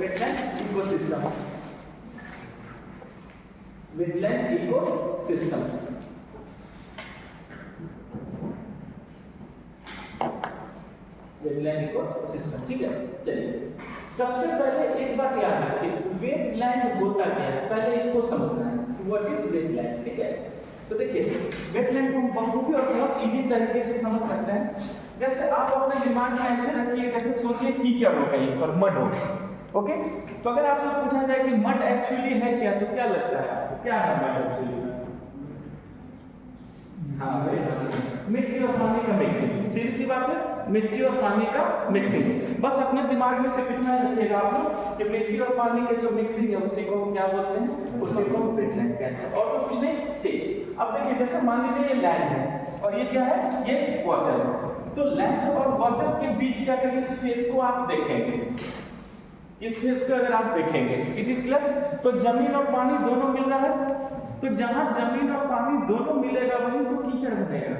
Wetland ecosystem, wetland ecosystem. Wetland ecosystem, ठीक है। चलिए सबसे पहले एक बात याद रखिए, वेटलैंड होता क्या है, पहले इसको समझना है, व्हाट इज वेटलैंड, ठीक है। तो देखिए वेटलैंड को बखूबी और बहुत इजी तरीके से समझ सकते हैं। जैसे आप अपने दिमाग में ऐसे रखिए, जैसे सोचिए कीचड़ हो कहीं पर, मड हो, ओके। तो अगर आपसे पूछा जाए कि मड एक्चुअली है क्या, तो क्या लगता है आपको, क्या है मड एक्चुअली? हाँ, मिट्टी और पानी का मिक्सिंग, सीधी सी बात है, मिट्टी और पानी का मिक्सिंग। बस अपने दिमाग में से कितना रखिएगा आप लोग कि मिट्टी और पानी के जो मिक्सिंग है उसी को क्या बोलते हैं, उसी को वेटलैंड कहते हैं, और तो कुछ नहीं। ठीक, अब देखिए जैसे मान लीजिए ये लैंड है और ये क्या है, ये वाटर है। तो लैंड और वाटर के बीच का अगर इस फेस को आप देखेंगे, इस फेस को अगर आप देखेंगे, इट इज क्लियर, तो जमीन और पानी दोनों मिल रहा है। तो जहां जमीन और पानी दोनों मिलेगा वहीं तो कीचड़ बनेगा,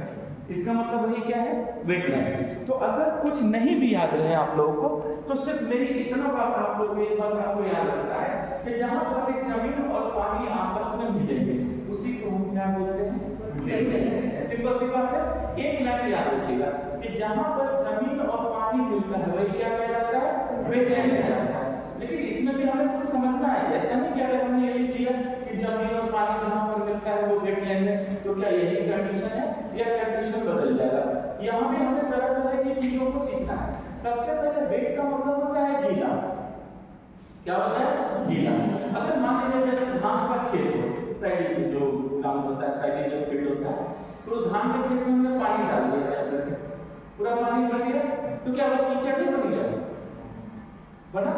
इसका मतलब वही क्या है, वेटलैंड। तो अगर कुछ नहीं भी याद रहे आप लोगों को, तो सिर्फ मेरी इतना बात आप लोगों को एक बात आपको याद रखना है कि जहां पर एक जमीन और पानी आपस में मिलेंगे उसी को हम क्या बोलते हैं, वेटलैंड। सिंपल सी बात है, एक लाइन याद रखिएगा कि जहां पर जमीन और पानी मिलता है वही क्या कहलाता है, वेटलैंड कहलाता है। लेकिन इसमें भी हमें कुछ समझना है, ऐसा नहीं कि अगर हमने ये लिख लिया कि जमीन और पानी जहां पर मिलता है वो वेटलैंड है, तो क्या यही कंडीशन है या कंडीशन बदल जाएगा? यहाँ भी हमें तरह तरह की चीजों को सीखना है। सबसे पहले वेट का मतलब होता है गीला, क्या होता है, गीला। अगर मान लीजिए जैसे धान का खेत हो, पैडी जो काम होता है, पैडी जो फील्ड होता है, तो उस धान के खेत में हमने पानी डाल दिया, अच्छा पूरा पानी भर दिया, तो क्या वो कीचड़ नहीं बन गया, बना?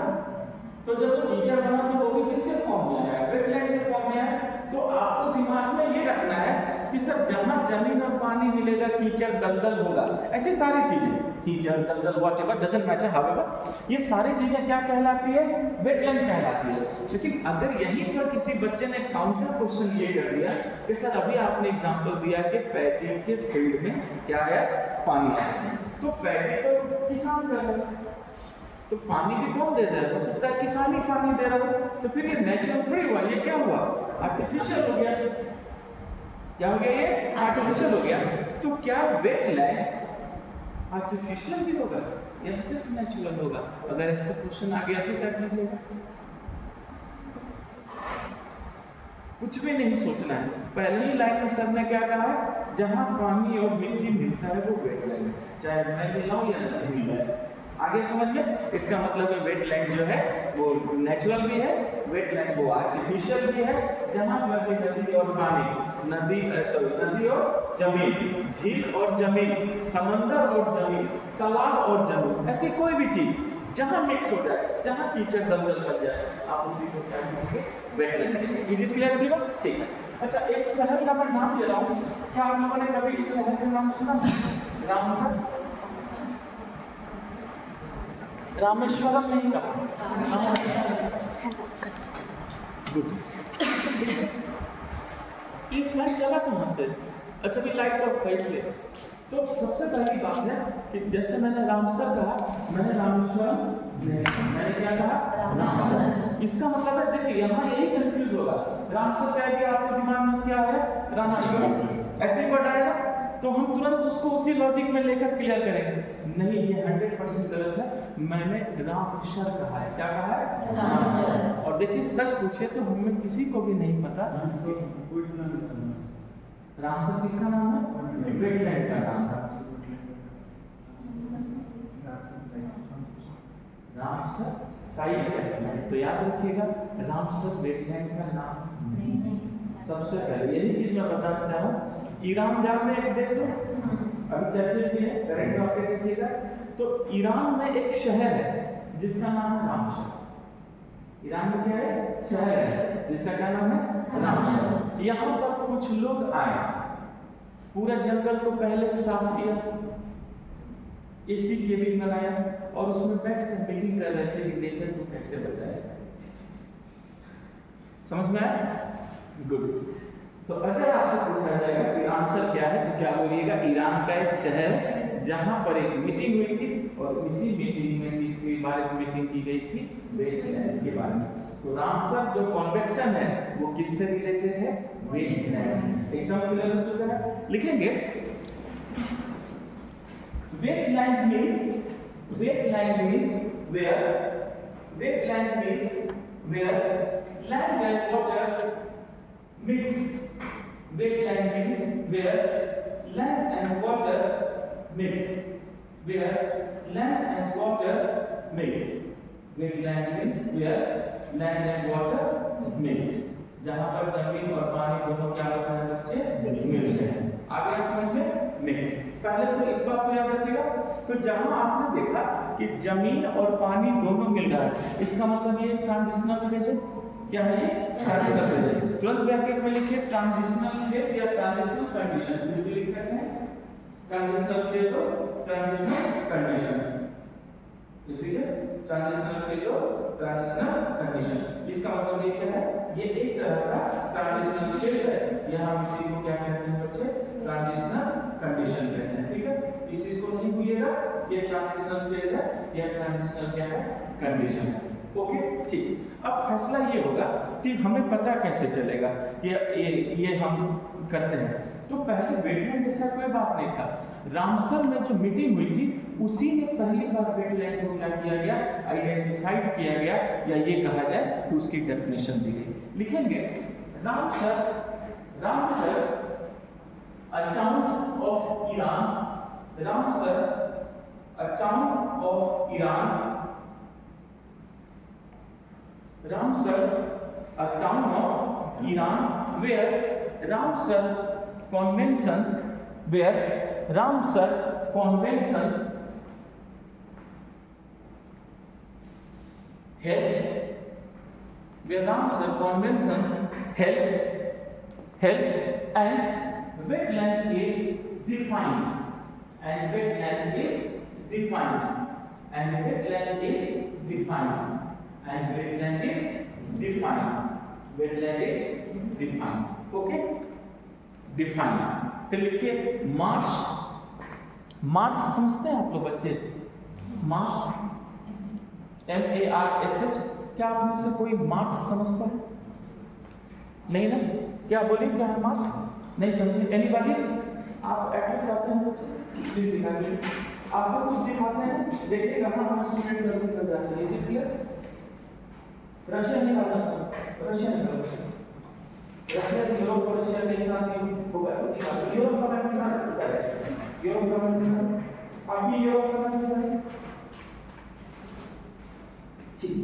तो जब वो कीचड़ बना तो वो भी किसके फॉर्म में आया, वेटलैंड के फॉर्म में आया। तो आपको दिमाग में ये रखना है कि सर जहां जमीन और पानी मिलेगा कीचड़ दलदल होगा, ऐसी सारी चीजें, कीचड़ दलदल व्हाटएवर डजंट मैटर, हाउएवर ये सारी चीजें क्या कहलाती है, वेटलैंड कहलाती है। लेकिन अगर यहीं पर किसी बच्चे ने काउंटर क्वेश्चन ये कर दिया कि सर अभी आपने एग्जांपल दिया कि पैडी के फील्ड में क्या आया, पानी आया, तो पैडी तो किसान कर रहा है, तो पानी भी कौन दे रहा है, हो सकता है किसान ही पानी दे रहा हो, तो फिर ये नेचुरल थोड़ी हुआ, ये क्या हुआ, आर्टिफिशियल हो गया। क्या हो गया, ये आर्टिफिशियल हो गया। तो क्या वेटलैंड आर्टिफिशियल भी होगा या सिर्फ नेचुरल होगा? अगर ऐसे क्वेश्चन आ गया तो क्या कीजिएगा, कुछ भी नहीं सोचना है, पहले ही लाइन में सर ने क्या कहा, जहां पानी और मिट्टी मिलता है वो वेटलैंड है, चाहे मैं मिलाऊं या नहीं मिलाऊं। आगे समझिए, इसका मतलब है वेटलैंड जो है वो नेचुरल भी है, वेटलैंड वो आर्टिफिशियल भी है, जहां पर भी नदी और पानी, नदी और जमीन, झील और जमीन, समंदर और जमीन, तालाब और जमीन, ऐसी कोई भी चीज जहां मिक्स हो जाए, जहां कीचड़ दलदल बन जाए, आप उसी को क्या कहेंगे, wetland. Is it clear everyone? ठीक है। अच्छा, एक शहर का मैं नाम ले रहा हूँ, क्या आप लोगों ने कभी इस शहर का नाम सुना, रामसर? रामेश्वरम नहीं कहा, गुड। ये फ्लैट चला कहाँ से? अच्छा भी लाइट ऑफ कैसे? तो सबसे पहली बात है कि जैसे मैंने रामसर कहा, मैंने रामेश्वरम नहीं, मैंने क्या कहा, रामसर। इसका मतलब है देखिए यहाँ यही कंफ्यूज होगा, रामसर कह दिया आपके दिमाग में क्या है, रामेश्वरम, ऐसे ही वर्ड आएगा, तो हम तुरंत उसको उसी लॉजिक में लेकर क्लियर करेंगे, नहीं ये 100% गलत है, मैंने रामसर कहा है, क्या कहा है, रामसर। और देखिए सच पूछे तो हमें किसी को भी नहीं पता रामसर किसका नाम है, वेटलैंड का नाम है, रामसर साइट है, तो याद रखिएगा रामसर वेटलैंड का नाम नहीं। सबसे पहले यही चीज मैं बताना चाहूँ, ईरान जान में एक देश है, अभी चर्चा की है, करेंट टॉपिक रखिएगा। तो ईरान में एक शहर है जिसका नाम है रामसर। ईरान में क्या है, शहर है जिसका क्या नाम है, रामसर। यहाँ पर कुछ लोग आए, पूरा जंगल को पहले साफ किया, एसी केबिन बनाया और उसमें बैठ कर मीटिंग कर रहे थे कि नेचर को कैसे बचाया जाए। समझ में आया? गुड। तो अगर आपसे पूछा जाएगा कि आंसर क्या है, तो क्या बोलिएगा, ईरान का एक शहर है जहां पर एक मीटिंग हुई थी और इसी मीटिंग में इसके बारे में मीटिंग की गई थी, वेटलैंड के बारे में। तो रामसर जो कॉन्वेक्शन है वो किससे रिलेटेड है? वेटलैंड से। एकदम क्लियर हो चुका है? लिखेंगे wetland means where land and water mix. Wetland means where land and water mix. Where land and water mix. Wetland means where land and water mix. जहाँ पर जमीन और पानी दोनों क्या होता है बच्चे? मिलते हैं। आगे समझ में मिक्स। पहले तो इस बात को याद रखिएगा। तो जहाँ आपने देखा कि जमीन और पानी दोनों मिल रहा है, इसका मतलब ये ट्रांजिशनल फेज है। क्या है ये? ट्रांजिशनल फेज है। तुरंत ब्रैकेट में लिखिए ट्रांजिशनल फेज या ट्रांजिशनल कंडीशन, कुछ भी लिख सकते हैं। ट्रांजिशनल फेज और ट्रांजिशनल कंडीशन, ठीक है? ट्रांजिशनल फेज और ट्रांजिशनल कंडीशन, इसका मतलब ये क्या है? ये एक तरह का ट्रांजिशनल फेज है। यहाँ इसी को क्या कहते हैं बच्चे? ट्रांजिशनल कंडीशन कहते हैं, ठीक है? इस चीज को नहीं भूलिएगा, ये ट्रांजिशनल फेज है, ये ट्रांजिशनल क्या है? कंडीशन है। ओके, ठीक। अब फैसला ये होगा कि हमें पता कैसे चलेगा कि ये हम करते हैं। तो पहले वेटलैंड जैसा कोई बात नहीं था। रामसर में जो मीटिंग हुई थी उसी में पहली बार वेटलैंड को क्या किया गया? आइडेंटिफाइड किया गया, या ये कहा जाए कि उसकी डेफिनेशन दी गई। लिखेंगे Ramsar a town of Iran. Ramsar, a town of Iran. Ramsar, a town of Iran, where Ramsar Convention, held and wetland is defined, and wetland is defined, and wetland is defined, and wetland is defined, wetland is defined. Okay, defined। फिर लिखिए Mars. Mars समझते हैं आप लोग बच्चे? Mars, MARSH। क्या आप में से कोई मार्स समझता है? नहीं ना? क्या बोले क्या है मार्स? नहीं समझे? एनीबॉडी? आप एटलीस्ट आते हैं प्लीज दिखाइए। आपको कुछ दिखाते हैं, देखिए कहाँ हम स्टूडेंट गलती कर जाते हैं। Is it clear? रशिया निकालना, रशिया निकालना, रशिया यूरोप और रशिया के साथ होगा। यूरोप का मैप निकालना है, यूरोप का मैप निकालना। आप भी यूरोप का मैप निकालेंगे, ठीक?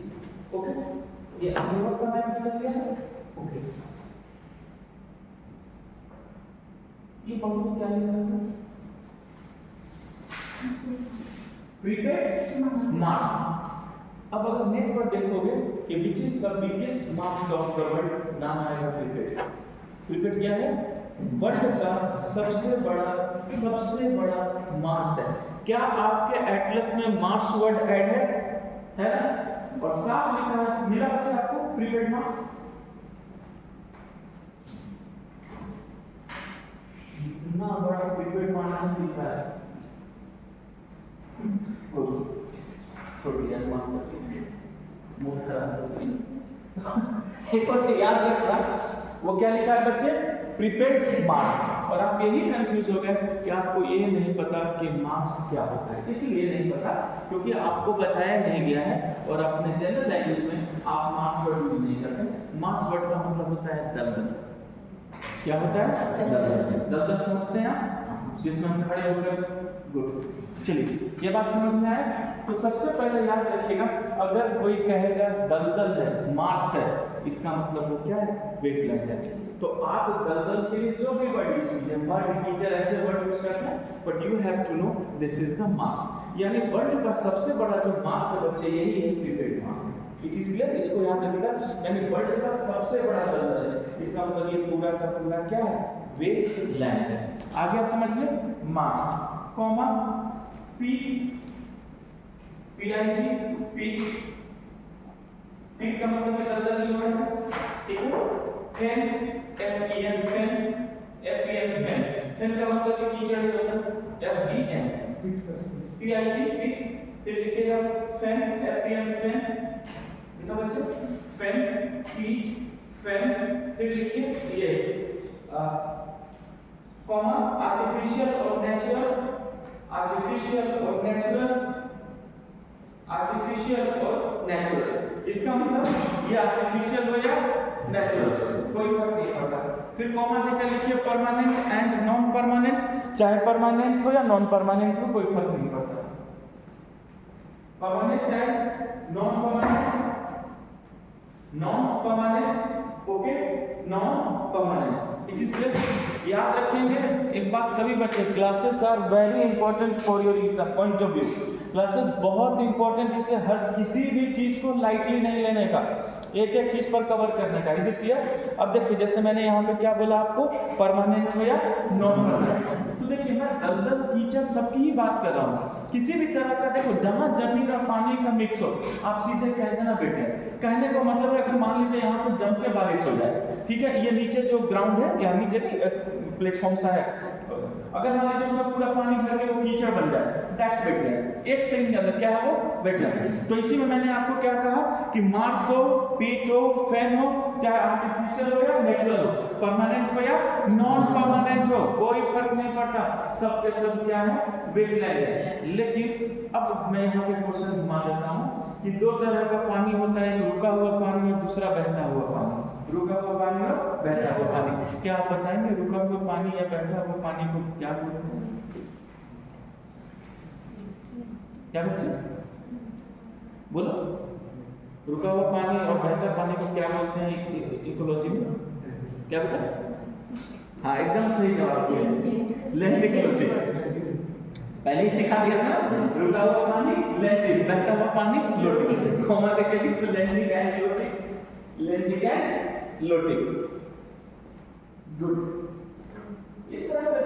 ओके, ये यूरोप का मैप निकाल लिया है। ओके, ये पढ़ो क्या लिखा है? Pripet Mars. अब अगर नेट पर देखोगे कि which is the biggest Mars of the world, नाम आएगा प्रीपेड। प्रीपेड क्या है? वर्ल्ड का सबसे बड़ा मार्स है। क्या आपके एटलस में मार्स वर्ड ऐड है ना? और साफ लिखा है, मिला बच्चा आपको प्रीपेड मार्स? इतना बड़ा प्रीपेड मार्स नहीं लिखा है। छोटी यार माफ करते, मूड खराब है। एक बात याद रखना, वो क्या लिखा है बच्चे? Prepaid Mars. और आप यही कंफ्यूज हो गए कि आपको ये नहीं पता कि मार्स क्या होता है। इसलिए नहीं पता क्योंकि आपको बताया नहीं गया है, और अपने जनरल लैंग्वेज में आप मार्स वर्ड यूज नहीं करते। मार्स वर्ड का मतलब होता है दलदल। क्या होता है? दलदल। दलदल समझते हैं आप? जिसमें हम खड़े होकर, गुड। चलिए, ये बात समझ में आए? तो सबसे पहले याद रखिएगा, अगर कोई कहेगा दलदल है, मार्स है, इसका मतलब वो क्या है? वेटलैंड है। तो आप दलदल के लिए जो भी वर्ड यूज कीजिए, मड, कीचड़, ऐसे वर्ड यूज करते हैं, but you have to know this is the marsh. यानी वर्ल्ड का सबसे बड़ा जो मार्स है बच्चे, यही है Pripet marsh. It is clear? इसको याद रखिएगा। यानी वर्ल्ड का सबसे बड़ा दलदल है, इसका मतलब ये पूरा का पूरा क्या है? वेटलैंड है। आ गया समझ में? Mars, comma peak, PIT, peak. Peak का मतलब दलदल ही होता है, ठीक है? फेन, FEN, फेन, FEN, फेन। फेन का मतलब कीचड़ ही होता है, FEN। PIT, peak. फिर लिखिएगा फेन, FEN, फेन। देखा बच्चे? हीट फैन, फिर लिखिए ये कॉमा आर्टिफिशियल और नेचुरल, आर्टिफिशियल और नेचुरल, आर्टिफिशियल और नेचुरल। इसका मतलब ये आर्टिफिशियल हो या नेचुरल कोई फर्क नहीं पड़ता। फिर कॉमा देकर लिखिए परमानेंट एंड नॉन परमानेंट, चाहे परमानेंट हो या नॉन परमानेंट हो कोई फर्क नहीं पड़ता। Permanent and non permanent, non permanent, okay, non permanent. It is clear. याद रखेंगे एक बात सभी बच्चे, classes are very important for your exam point of view. Classes बहुत इंपॉर्टेंट, इसलिए हर किसी भी चीज को लाइटली नहीं लेने का, एक एक चीज पर कवर करने का। Is it clear? अब देखिए जैसे मैंने यहाँ पे क्या बोला आपको, परमानेंट हो या नॉन परमानेंट। तो देखिए मैं दलदल कीचड़ सबकी ही बात कर रहा हूँ, किसी भी तरह का। देखो जहाँ जमीन और पानी का मिक्स हो आप सीधे कह देना बेटे। कहने का मतलब है अगर मान लीजिए यहाँ पे जम के बारिश हो जाए, ठीक है, ये नीचे जो ग्राउंड है या नीचे नहीं प्लेटफॉर्म सा है, अगर मान लीजिए उसमें पूरा पानी भर के वो कीचड़ बन जाए, दैट्स वेटलैंड। एक सेकंड के अंदर क्या है वो वेटलैंड। तो इसी में मैंने आपको क्या कहा कि मार्स हो, पीट हो, फैन हो, चाहे आर्टिफिशियल हो या नेचुरल हो, परमानेंट हो या नॉन परमानेंट हो, कोई फर्क नहीं पड़ता, सब के सब क्या है, वेटलैंड है। लेकिन अब मैं यहाँ पे क्वेश्चन घुमा देता हूँ कि दो तरह का पानी होता है, रुका हुआ पानी और दूसरा बहता हुआ पानी। रुका हुआ पानी और बहता हुआ पानी, क्या आप बताएंगे रुका हुआ पानी या बहता हुआ पानी को क्या बोलते हैं? क्या बच्चे बोलो, रुका हुआ पानी और बहता पानी को क्या बोलते हैं इकोलॉजी में? क्या बेटा? हाँ एकदम सही जवाब दिया, लेंटिकुलिटी। पहले ही सिखा दिया था ना, रुका हुआ पानी लेंटिक, बहता हुआ पानी लोटिक। कॉमा देके लिखो लेंटिक and lotic, लेंटिक and lotic. Good. इस तरह से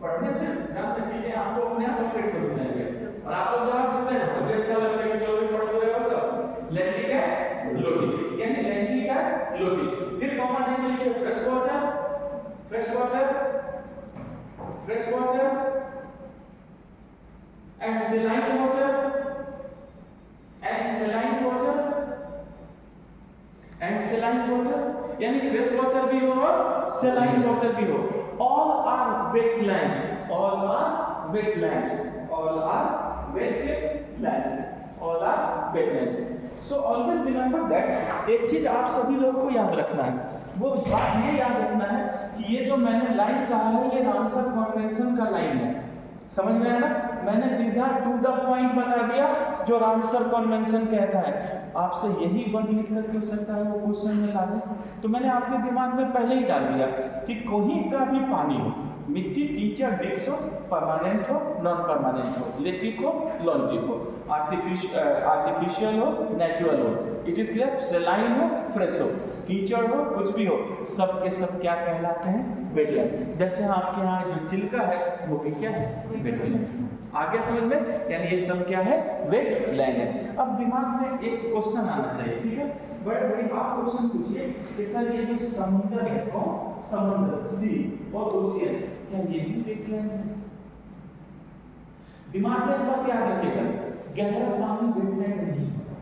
पढ़ने से ज्यादा चीजें आपको अपने आप अपडेट होती जाएंगे और आप लोग जवाब देते हैं तो अच्छा लगता है कि चलो भी पढ़ते रहो सब। लेंटिक एंड लोटिक, यानी लेंटिक एंड लोटिक। फिर कॉमा देके लिखिए fresh water, fresh water, fresh water and saline water, and saline water, and saline water, यानी फ्रेश वाटर भी हो और saline water भी हो। All are wetland, all are wetland, all are wetland, all are wetland. So always remember that एक चीज आप सभी लोगों को याद रखना है, वो बात ये याद रखना है कि ये जो मैंने लाइन कहा है ये रामसर कन्वेंशन का लाइन है। समझ में आया ना? मैंने सीधा टू द पॉइंट बता दिया जो रामसर कन्वेंशन कहता है। आपसे यही वर्ड लिख कर हो सकता है वो क्वेश्चन में ला दे, तो मैंने आपके दिमाग में पहले ही डाल दिया कि कोई का भी पानी हो, मिट्टी टीचर डिक्स हो, परमानेंट हो, नॉन परमानेंट हो, लिटिक हो, लॉन्टिक हो, आर्टिफिशियल हो, नेचुरल हो, इट इज क्लियर, सेलाइन हो, फ्रेश हो, कीचड़ हो, कुछ भी हो, सब के सब क्या कहलाते हैं? वेटलैंड। जैसे आपके यहाँ जो चिल्का है वो भी क्या है? वेटलैंड। आगे समझ में? यानी ये सब क्या है? वेटलैंड है। अब दिमाग में एक क्वेश्चन आना चाहिए, ठीक है? बड़े आप क्वेश्चन पूछिए कि सर ये जो समुद्र है, कौन? समुद्र, सी और ओशियन, क्या ये भी वेटलैंड है? दिमाग में एक बात याद रखिएगा, गहरा पानी वेटलैंड नहीं होता,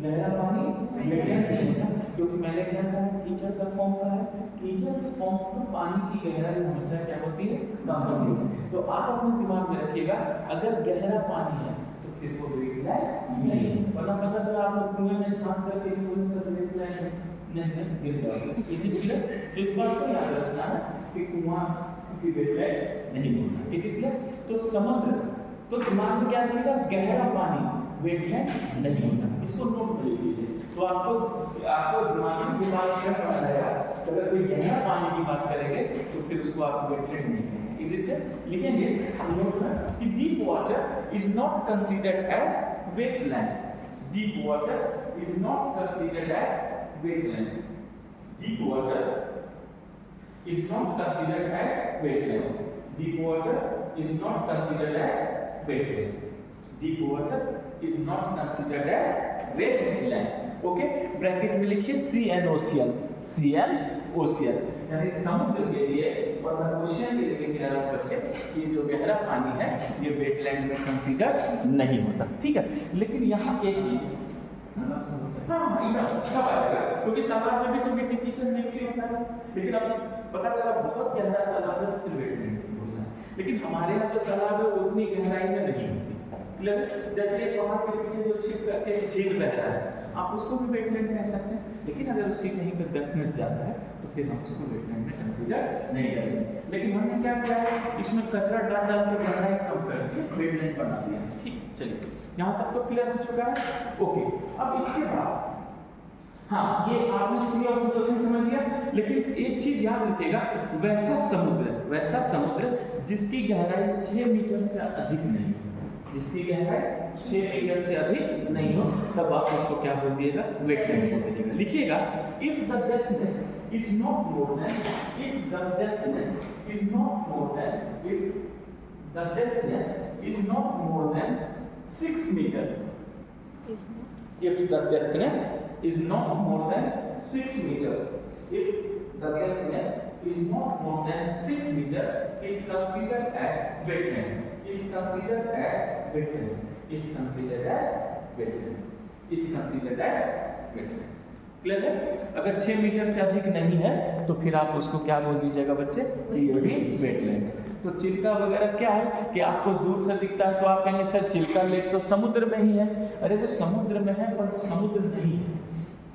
गहरा पानी वेटलैंड नहीं होता, क्योंकि मैंने क्या कहा कीचड़ का फॉर्म का है, कीचड़ के फॉर्म में पानी की गहराई हमेशा क्या होती है? कम होती है। तो आप अपने दिमाग में रखिएगा अगर गहरा पानी है तो फिर वो वेटलैंड नहीं है, वरना पता चला आप लोग कुएं में झांक करके कुएं से वेटलैंड नहीं गिर जाओगे। इसीलिए इस बात को याद रखना है कि कुआं की वेटलैंड नहीं होता, इट इज क्लियर। तो समुद्र, तो दिमाग में क्या रखिएगा? गहरा पानी वेटलैंड नहीं होता, इसको नोट कर लीजिए। तो आपको दिमाग की बात क्या पता रहेगा, अगर कोई गहरा पानी की बात करेंगे तो फिर उसको आप वेटलैंड नहीं कहेंगे। Is it clear? लिखेंगे नोट में कि deep water is not considered as wetland, deep water is not considered as wetland, deep water is not considered as wetland, deep water is not considered as wetland, deep water is not considered as wetland। Okay, bracket में लिखिए sea and ocean, sea and ocean, यानी समुद्र के लिए और ocean के लिए मेरा बच्चे ये जो गहरा पानी है ये वेटलैंड में कंसीडर नहीं होता, ठीक है। लेकिन यहाँ एक चीज, हाँ ना सब आ जाएगा, क्योंकि तालाब में भी तो मिट्टी कीचड़ मिक्स ही होता है। लेकिन अब पता चला बहुत गहरा तालाब है तो फिर वेटलैंड बोलना है। लेकिन हमारे यहाँ जो तालाब है वो उतनी गहराई में नहीं होती, क्लियर। जैसे वहाँ के पीछे जो छिप करके झील बह रहा है, आप उसको भी वेटलैंड कह सकते हैं। लेकिन अगर उसकी कहीं पर डेप्थनेस ज़्यादा है तो फिर हम उसको वेटलैंड में कंसीडर नहीं करेंगे। लेकिन हमने क्या किया है, इसमें कचरा डाल डाल के गहराई कम करके वेटलैंड बना दिया है। ठीक, चलिए यहाँ तक तो क्लियर हो चुका है। ओके, अब इसके बाद हाँ, ये आपने सी और सितोषी समझ लिया। लेकिन एक चीज याद रखिएगा, वैसा समुद्र जिसकी गहराई 6 मीटर से अधिक नहीं, जिसकी गहराई 6 मीटर से अधिक नहीं हो, तब आप उसको क्या बोल दिएगा, वेटलैंड बोल दीजिएगा। लिखिएगा, if the depthness is not more than, if the depthness is not more than, if the depthness is not more than 6 metre, if the depthness is not more than 6 meter, if the depthness is not more than 6 meter, is considered as wetland, is considered as wetland, is considered as wetland, is considered as wetland। Clear है? अगर 6 metre से अधिक नहीं है तो फिर आप उसको क्या बोल दीजिएगा बच्चे, ये भी वेटलैंड है। तो चिल्का वगैरह क्या है कि आपको दूर से दिखता है तो आप कहेंगे सर चिल्का लेक तो समुद्र में ही है। अरे वो समुद्र में है पर वो समुद्र नहीं है,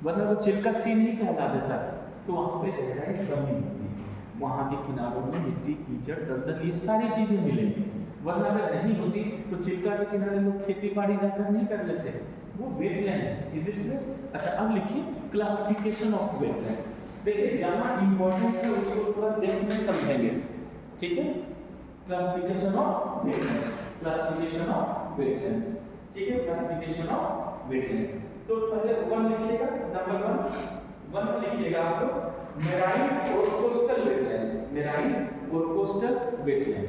वरना वो चिल्का सी नहीं कहला देता है। तो वहाँ पे गहराई कमी होती है, वहाँ के किनारों में मिट्टी कीचड़ दलदल ये सारी चीजें मिलेंगी, वरना अगर नहीं होती तो चिल्का के किनारे लोग खेती बाड़ी जाकर नहीं कर लेते, वो वेटलैंड है। Is it clear? अच्छा, अब लिखिए क्लासिफिकेशन ऑफ वेटलैंड। देखिए जहाँ इंपॉर्टेंट है उसको थोड़ा डेप्थ में समझेंगे, ठीक है। Classification of wetland, classification of wetland, ठीक है, क्लासिफिकेशन ऑफ वेटलैंड। तो पहले 1 लिखिएगा, नंबर 1 लिखिएगा आप लोग, मेराइन और कोस्टल वेटलैंड, मेराइन और कोस्टल वेटलैंड,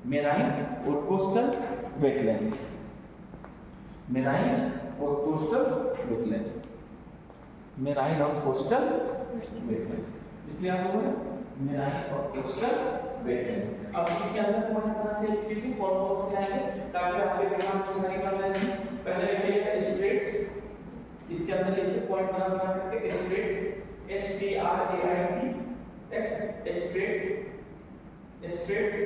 मेराइन और कोस्टल वेटलैंड, मेराइन और कोस्टल वेटलैंड, मेराइन और कोस्टल वेटलैंड। लिख लिया आप लोगों ने, मेराइन और कोस्टल वेटलैंड। अब इसके अंदर पॉइंट बना के लिख लीजिए, कौन से आएंगे ताकि आपके दिमाग में सारी बातें रहें। पहले लिखिए स्ट्रेट्स, इसके अंदर लिखिए पॉइंट बना करके straits, STRAIT, straits, straits,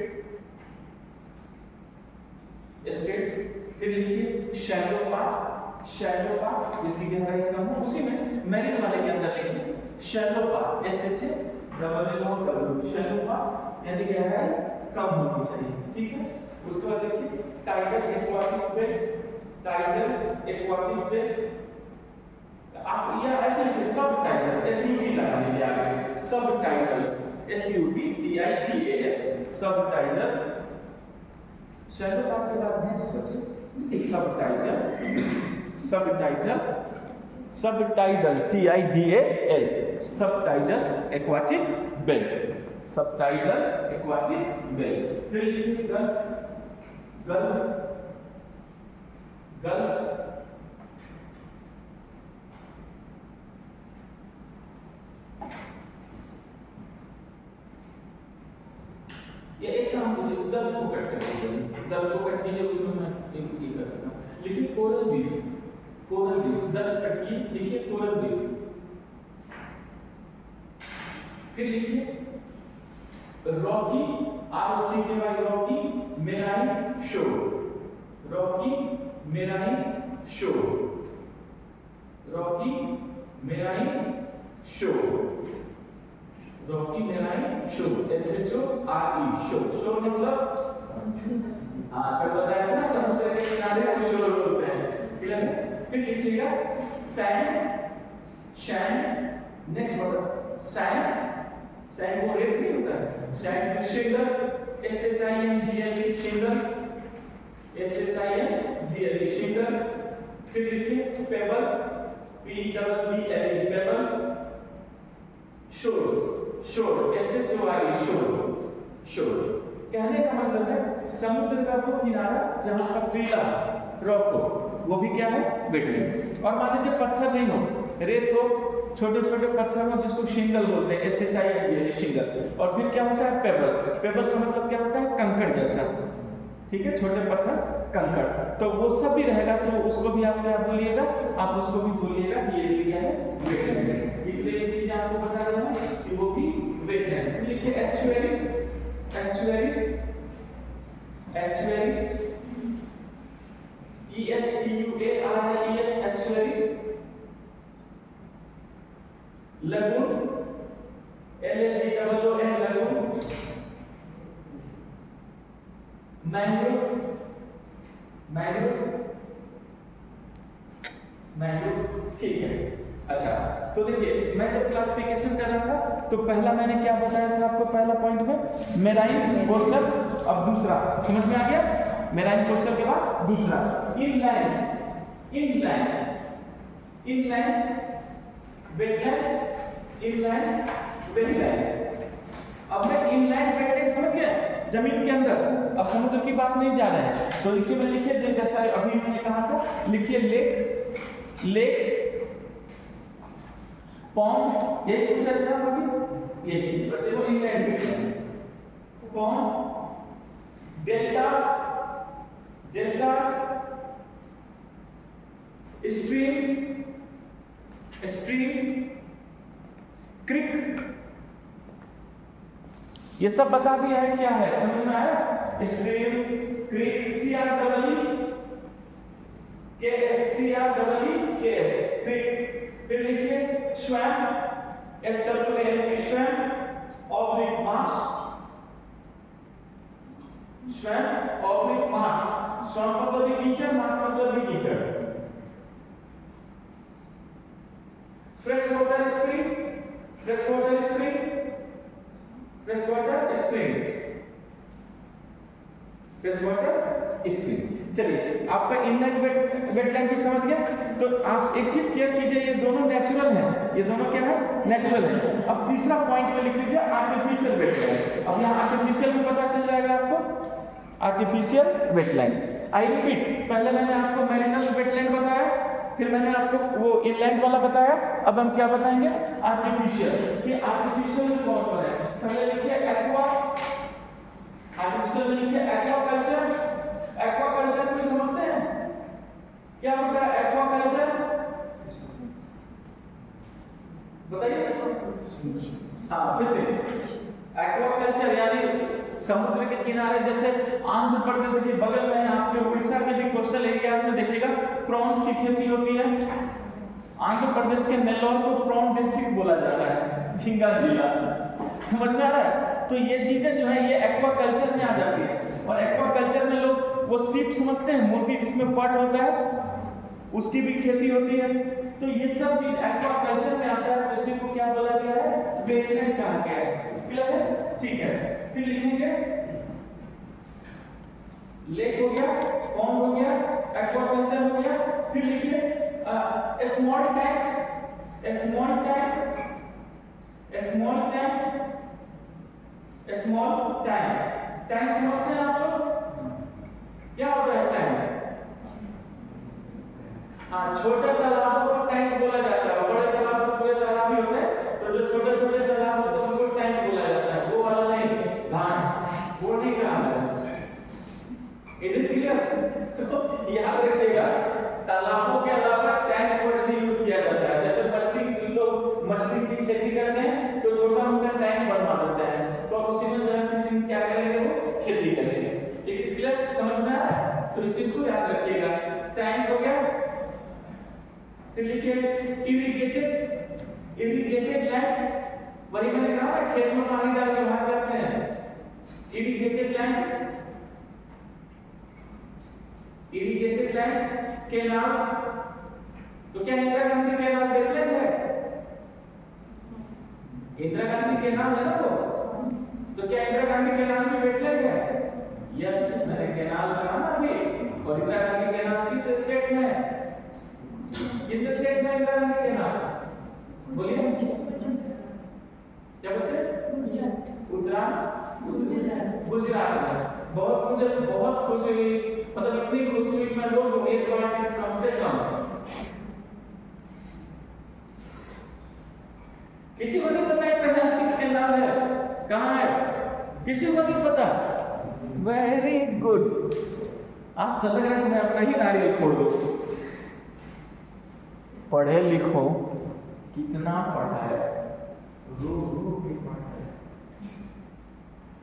straits. फिर लिखिए शैलो पार्ट, शैलो पार्ट जिसकी गहराई कम हो, उसी में मैरीन वाले के अंदर लिखिए shallow part, SHALLOW, shallow part यानी गहराई कम होनी चाहिए, ठीक है। उसके बाद देखिए tidal aquatic bed, tidal aquatic bed, आप या ऐसे लिखिए सब टाइडल, SUB लगा लीजिए आगे, सब टाइडल, SUBTIDAL, सब टाइडल। शैलो पार्ट के बाद नेक्स्ट बच्चे सब टाइटल, सब टाइटल, सब टाइटल TIDAL, सब टाइटल एक्वाटिक बेल्ट, सब टाइटल एक्वाटिक बेल्ट। फिर लिखिए गल्फ, गल्फ, गल्फ, ये एक काम कीजिए, गल्फ को कट कर दीजिए, गल्फ को कट कीजिए, उसमें मैं एक ये कर देता हूं। लिखिए coral reef, coral reef, gulf cut कीजिए, लिखिए कोरल रीफ। फिर लिखिए रॉकी, ROCKY, रॉकी मेराइन शोर, रॉकी मेराइन शोर, रॉकी मेराइन शोर, रॉकी मेराइन शोर, SHORE, शोर, शोर मतलब हाँ, तो बताया था समुद्र के किनारे को शोर बोलते हैं, क्लियर है। फिर लिखिएगा sand, sand, next word sand, sand वो रेत नहीं होता है, सैंड शिंगर, SHINGLE शिंगर, SHINGLE शिंगर। फिर लिखिए पेबल, PEBBLE पेबल, शोर्स, शोर, SHORE शोर, शोर। कहने का मतलब है समुद्र का वो किनारा जहां पर पीला रॉक हो, वो भी क्या है, वेटलैंड। और मान लीजिए पत्थर नहीं हो, रेत हो, छोटे छोटे पत्थर हो जिसको शिंगल बोलते हैं, SHINGLE शिंगल। और फिर क्या होता है पेबल, पेबल का मतलब क्या होता है, कंकड़ जैसा, ठीक है, छोटे पत्थर कंकड़। तो वो सब भी रहेगा, तो उसको भी आप क्या बोलिएगा, आप उसको भी बोलिएगा कि ये क्या है, इसलिए ये चीज आपको बता रहा हूं कि वो भी वेटलैंड। लिखिए estuaries, estuaries, estuaries, ESTUARIES, estuaries, lagoon, LAGOON, lagoon, mangrove, mangrove, mangrove, ठीक है। अच्छा, तो देखिए मैं जब क्लासिफिकेशन कर रहा था तो पहला मैंने क्या बताया था आपको, पहला पॉइंट में मेराइन कोस्टल, अब दूसरा समझ में आ गया, मेराइन कोस्टल के बाद दूसरा inland, inland, inland wetland, inland wetland. अब मैं इनलैंड वेटलैंड समझ गया, जमीन के अंदर, अब समुद्र की बात नहीं जा रहा है, तो इसी में लिखिए जैसा अभी मैंने कहा था, लिखिए लेक, लेक, पॉन्ड, ये पूछा था कभी, ये चीज बच्चे को inland wetland, pond, deltas, deltas, stream, stream, creek, ये सब बता दिया है क्या है, समझ में आया? स्ट्रीम, क्रिक, CREEKS, क्रिक। फिर लिखिए swamp, SWAMP, swamp oblique Marsh, swamp oblique Marsh, swamp मतलब भी कीचड़, मार्श मतलब भी कीचड़। Fresh water spring, fresh water spring, fresh water spring, fresh water spring. चलिए आपका इनलैंड वेटलैंड भी समझ गया, तो आप एक चीज क्लियर कीजिए, ये दोनों नेचुरल हैं, ये दोनों क्या है, नेचुरल है। अब तीसरा पॉइंट में लिख लीजिए आर्टिफिशियल वेटलैंड। अब यहाँ आर्टिफिशियल में पता चल जाएगा आपको, आर्टिफिशियल वेटलैंड। आई रिपीट, पहले मैंने आपको मैरिनल वेटलैंड बताया, फिर मैंने आपको वो इनलैंड वाला बताया, अब हम क्या बताएंगे, आर्टिफिशियल। ये आर्टिफिशियल में कौन कौन है, पहले लिखिए एक्वा, आर्टिफिशियल में लिखिए एक्वाकल्चर। एक्वाकल्चर कोई समझते हैं क्या होता है एक्वाकल्चर, बताइए। हाँ, फिर से एक्वाकल्चर यानी समुद्र के किनारे, जैसे आंध्र प्रदेश के बगल में, आपके उड़ीसा के भी कोस्टल एरियाज में देखिएगा प्रॉन्स की खेती होती है। आंध्र प्रदेश के नेल्लोर को प्रॉन डिस्ट्रिक्ट बोला जाता है, झींगा जिला, समझ में आ रहा है? तो ये चीजें जो है ये एक्वाकल्चर में आ जाती है। और एक्वाकल्चर में लोग वो सीप समझते हैं, मुर्गी जिसमें पट होता है, उसकी भी खेती होती है। तो ये सब चीज एक्वाकल्चर में आता है, तो उसी को क्या बोला गया है, वेटलैंड कहा गया है। क्लियर है? ठीक है, फिर लिखेंगे लेक हो गया, पॉन्ड हो गया, एक्वाकल्चर हो गया। फिर लिखिए small tanks, small tanks, small tanks, small tanks. Tank समझते हैं आप लोग, क्या होता है टैंक? हाँ, छोटे तालाबों को टैंक बोला जाता है, बड़े तालाब तो पूरे तालाब ही होते हैं, तो जो छोटे छोटे तालाब होते हैं उनको टैंक बोला जाता है, वो वाला नहीं, धान वो नहीं कहा है। Is it clear? तो याद रखिएगा तालाबों के अलावा टैंक वर्ड भी यूज किया जाता है। जैसे मछली, लोग मछली की खेती करते हैं तो छोटा मोटा टैंक बनवा देते हैं, तो उसी में जो है फिशिंग क्या करेंगे, वो खेती करेंगे। ये चीज क्लियर, समझ में आया? तो इस चीज को याद रखिएगा। टैंक हो गया, फिर लिखिए इरिगेटेड, इरिगेटेड लैंड, वही मैंने कहा खेत में पानी डाल के भाग करते हैं, irrigated land, irrigated land. Canals, तो क्या इंदिरा गांधी कैनाल वेटलैंड है? इंदिरा गांधी कैनाल है ना वो, तो क्या इंदिरा गांधी कैनाल भी वेटलैंड है? यस, मैंने कैनाल कहा ना अभी। और इंदिरा गांधी कैनाल किस स्टेट में है? किस स्टेट में इंदिरा गांधी कैनाल, बोलिए क्या बच्चे? गुजरात में। बहुत, मुझे बहुत खुशी हुई, मतलब इतनी खुशी हुई मैं बोल दूं एक बार कम से कम किसी को नहीं पता इंदिरा गांधी कैनाल है कहाँ है, किसी को नहीं पता। वेरी गुड, आज तो लग रहा है मैं अपना ही नारियल फोड़ दूं। पढ़े लिखो कितना पढ़ा है, रो रो के पढ़ा है।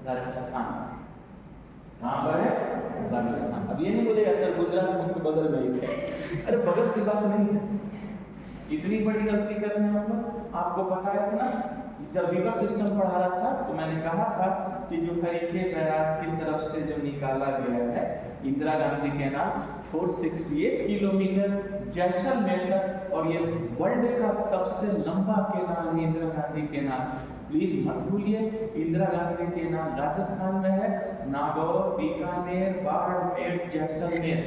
राजस्थान कहाँ पर है? राजस्थान। अब ये नहीं बोलेगा सर गुजरात मुझे बगल में ही है। अरे बगल की बात नहीं है, इतनी बड़ी गलती कर रहे हैं हम लोग। आपको पता है ना, जब रिवर सिस्टम पढ़ा रहा था तो मैंने कहा था कि जो हरीके बैराज की तरफ से जो निकाला गया है इंदिरा गांधी के नाम 468 किलोमीटर जैसलमेर तक, और ये वर्ल्ड का सबसे लंबा केनाल है इंदिरा गांधी के नाम। प्लीज मत भूलिए, इंदिरा गांधी के नाम राजस्थान में है, नागौर, बीकानेर, बाड़मेर, जैसलमेर,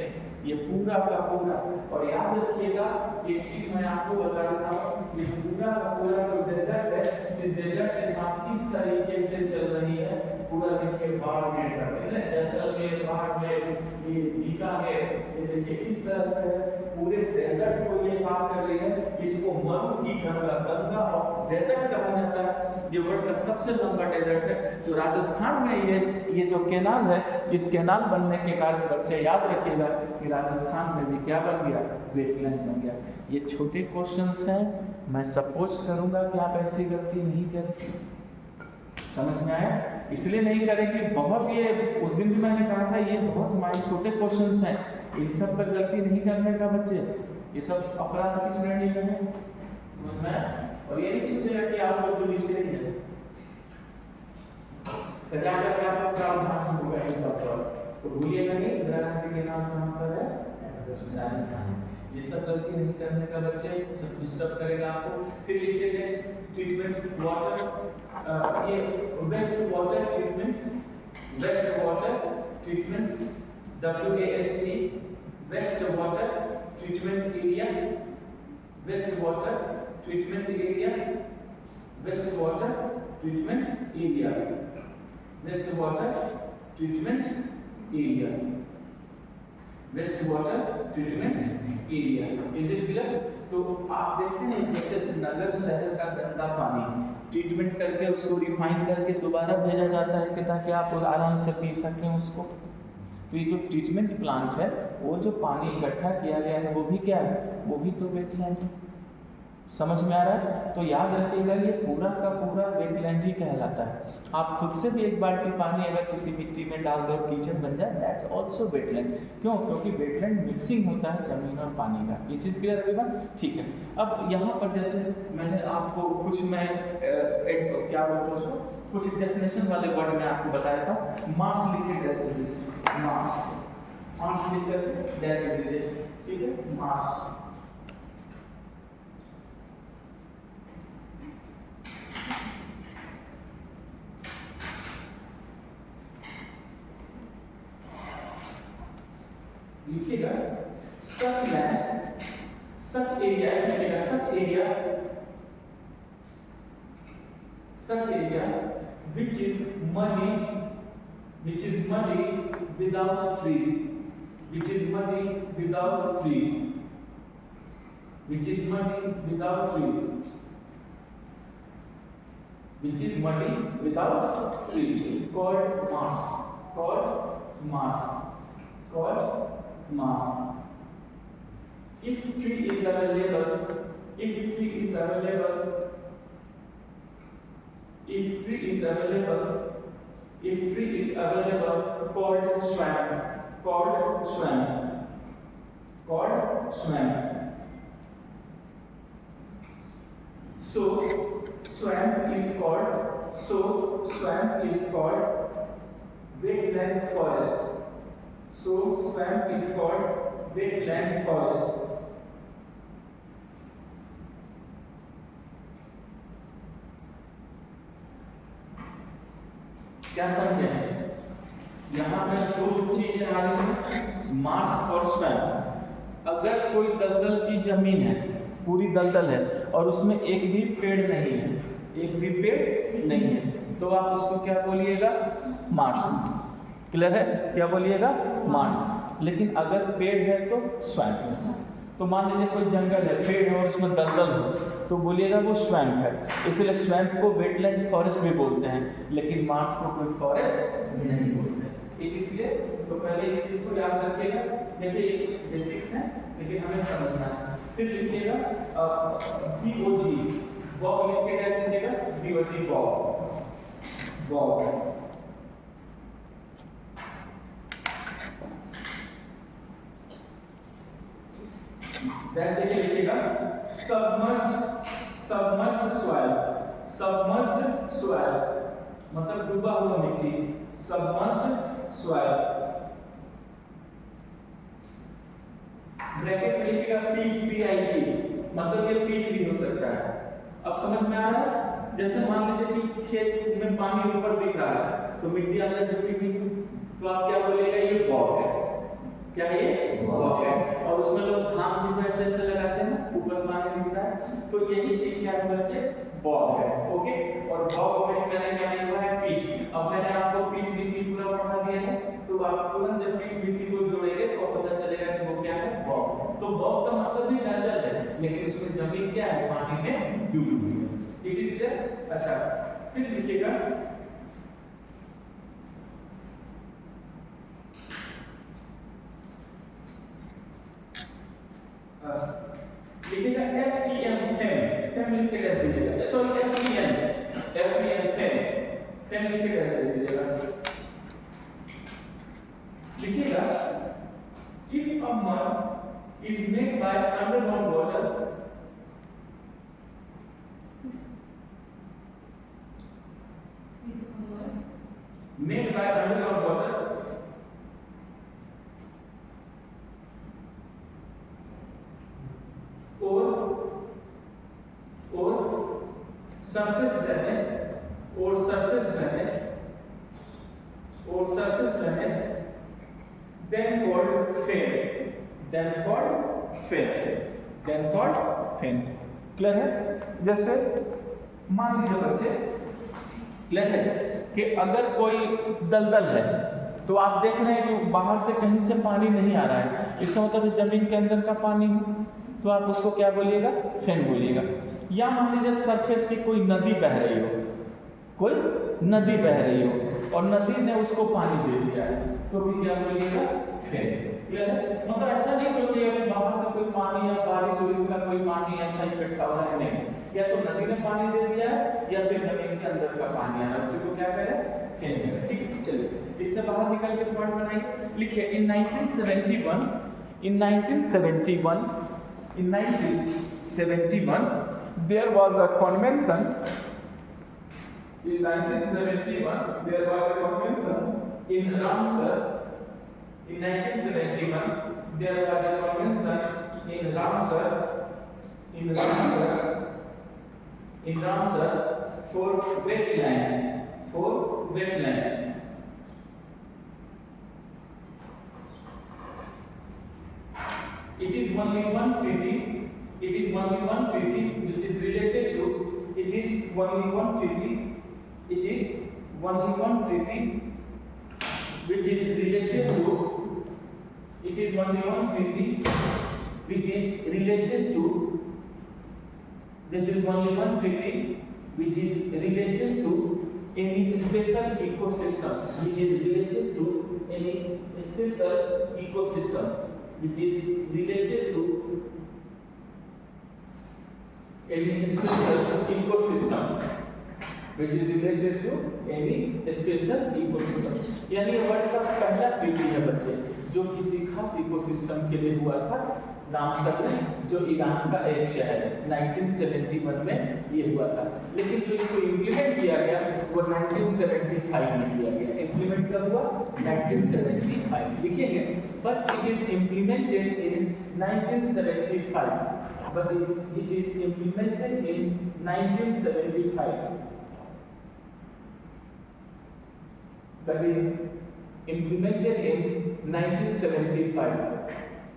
ये पूरा का पूरा। और याद रखिएगा एक चीज मैं आपको बता रहा हूँ, ये पूरा का पूरा जो डेजर्ट है, इस डेजर्ट के साथ इस तरीके से चल रही है पूरा। देखिए बाड़मेर का, जैसलमेर, बाड़मेर, ये बीकानेर, ये देखिए इस तरह से पूरे डेजर्ट को ये पार कर रही है। इसको मरु की गंगा, गंगा और डेजर्ट कहा जाता है। ये वर्ल्ड का सबसे लंबा डेजर्ट है। तो राजस्थान में ये जो केनाल है, इस केनाल बनने के कारण बच्चे याद रखिएगा कि राजस्थान में भी क्या बन गया? वेटलैंड बन गया। ये छोटे क्वेश्चंस हैं, मैं सपोज करूंगा कि आप ऐसी गलती नहीं करें। समझ में आया? इसलिए नहीं करें कि बहुत, ये उस दिन भी मैंने कहा था, ये बहुत हमारे छोटे क्वेश्चंस हैं, इन सब पर गलती नहीं करने का बच्चे। ये सब अपराध की श्रेणी में है, समझ में आया? और ये नहीं सोचेगा कि आप लोग पुलिस से ही है, सजा करके आपका प्रावधान होगा इन सब पर। तो भूलिएगा नहीं, इंदिरा गांधी के नाम कहाँ पर है? राजस्थान। ये सब गलती नहीं करने का बच्चे, सब डिस्टर्ब करेगा आपको। फिर लिखिए नेक्स्ट, ट्रीटमेंट वाटर, ये waste water treatment, waste water treatment, WAST, waste water treatment area, waste water treatment area, waste water treatment area, waste water treatment area, waste water treatment area. Is it clear? तो आप देखते हैं जैसे नगर शहर का गंदा पानी ट्रीटमेंट करके उसको रिफाइन करके दोबारा भेजा जाता है कि ताकि आप आराम से पी सकें उसको। तो ये जो ट्रीटमेंट प्लांट है, वो जो पानी इकट्ठा किया गया है वो भी क्या है? वो भी तो वेटलैंड है। समझ में आ रहा है? तो याद रखिएगा ये पूरा का पूरा वेटलैंड ही कहलाता है। आप खुद से भी एक बाल्टी पानी अगर किसी मिट्टी में डाल दो, कीचड़ बन जाए, दैट्स ऑल्सो वेटलैंड। क्यों? क्योंकि वेटलैंड मिक्सिंग होता है जमीन और पानी का। ये चीज़ क्लियर है बात? ठीक है। अब यहाँ पर जैसे मैंने आपको कुछ क्या बोलते हैं उसको, कुछ डेफिनेशन वाले वर्ड में आपको बताया था। मास लिख के जैसे मास लिख कर जैसे दीजिए, ठीक है? मास, लिखिएगा सच लैंड, सच एरिया, ऐसे लिखिएगा such area, such area which is muddy without tree, which is muddy without tree, which is muddy without tree, which is muddy without tree, called marsh, called marsh, called mass. If tree is available, if tree is available, if tree is available, if tree is available, called swamp, called swamp, called swamp. So swamp is called wetland forest. So swamp is called wetland forest. क्या समझे? यहाँ पे दो चीजें आ रही हैं, Marsh और swamp. अगर कोई दलदल की जमीन है, पूरी दलदल है और उसमें एक भी पेड़ नहीं है, एक भी पेड़ नहीं है, तो आप उसको क्या बोलिएगा? मार्श। क्लियर है? क्या बोलिएगा? मार्श। लेकिन अगर पेड़ है तो स्वैम्प। तो मान लीजिए कोई जंगल है, पेड़ है और उसमें दलदल हो, तो बोलिएगा वो स्वैम्प है। इसलिए स्वैम्प को वेटलैंड फॉरेस्ट भी बोलते हैं, लेकिन मार्श को कोई फॉरेस्ट नहीं बोलते। इसलिए तो पहले इस चीज को याद रखिएगा। देखिए ये कुछ बेसिक्स हैं, लेकिन हमें समझना है। फिर लिखिएगा BOG, बॉग लिख के कैसे दीजिएगा, BOG बॉग, बॉग। वैसे लिखिएगा submerged, submerged soil, submerged soil मतलब डूबा हुआ मिट्टी, सबमर्ज्ड सॉइल। ब्रैकेट में लिखिएगा PIT, मतलब ये पीट भी हो सकता है। अब समझ में आ रहा है? जैसे मान लीजिए कि खेत में पानी ऊपर दिख रहा है तो मिट्टी अंदर डूबी हुई, तो आप क्या बोलेगा, ये बॉग है। क्या है ये? बॉग है। और उसमें लोग धान भी तो ऐसे ऐसे लगाते हैं ना, ऊपर पानी दिख रहा है, तो यही चीज क्या है बच्चे, बॉग है। ओके, और बॉग में मैंने क्या लिखा हुआ है, पीट। अब मैंने आपको पीट बीटी पूरा पढ़ा दिया है, तो आप तुरंत जब पीट बीटी को जोड़ेंगे तो पता चलेगा कि वो क्या है, बॉग। तो बॉग का मतलब भी दलदल है, लेकिन उसमें जमीन क्या है, पानी में डूबी हुई है। It is clear? अच्छा, फिर लिखिएगा लिखिएगा FEM, फेम लिख के कैसे दीजिएगा, सॉरी FEN, फेम लिख के कैसे दीजिएगा, लिखिएगा if a mud is made by underground water, made by underground water or surface drainage or surface drainage or surface drainage, then called fen, then called fen, then called fen। Clear है? जैसे मान लीजिए बच्चे, clear है कि अगर कोई दलदल है तो आप देख रहे हैं कि बाहर से कहीं से पानी नहीं आ रहा है, इसका मतलब जमीन के अंदर का पानी है, तो आप उसको क्या बोलिएगा, फेन बोलिएगा। या मान लीजिए सरफेस की कोई नदी बह रही हो, कोई नदी बह रही हो और नदी ने उसको पानी दे दिया है, तो भी क्या बोलिएगा, फेन। क्लियर है? मतलब ऐसा नहीं सोचिएगा कि बाहर से कोई पानी या बारिश हुई इसका कोई पानी ऐसा इकट्ठा हो रहा है, नहीं, या तो नदी ने पानी दे दिया है या फिर जमीन के अंदर का पानी आ रहा है, उसी को क्या कह रहे हैं, फेन कह रहे हैं। ठीक, चलिए इससे बाहर निकल के पॉइंट बनाइए। लिखिए in 1971 there was a convention, in 1971 there was a convention in Ramsar, in 1971 there was a convention in Ramsar for wetland, it is only one treaty which is related to, it is only one treaty which is related to, it is only one treaty which is related to, this is only one treaty which is related to any special ecosystem, which is related to any special ecosystem, which is related to any special ecosystem, which is related to any special ecosystem। यानी वर्ल्ड का पहला treaty है बच्चे जो किसी खास ecosystem के लिए हुआ था रामसर में, जो ईरान का एक शहर है, 1971 में ये हुआ था। लेकिन जो इसको इम्प्लीमेंट किया गया वो 1975 में किया गया। इम्प्लीमेंट कब हुआ? 1975 लिखेंगे, but it is implemented in 1975, but it is implemented in 1975, that is implemented in 1975,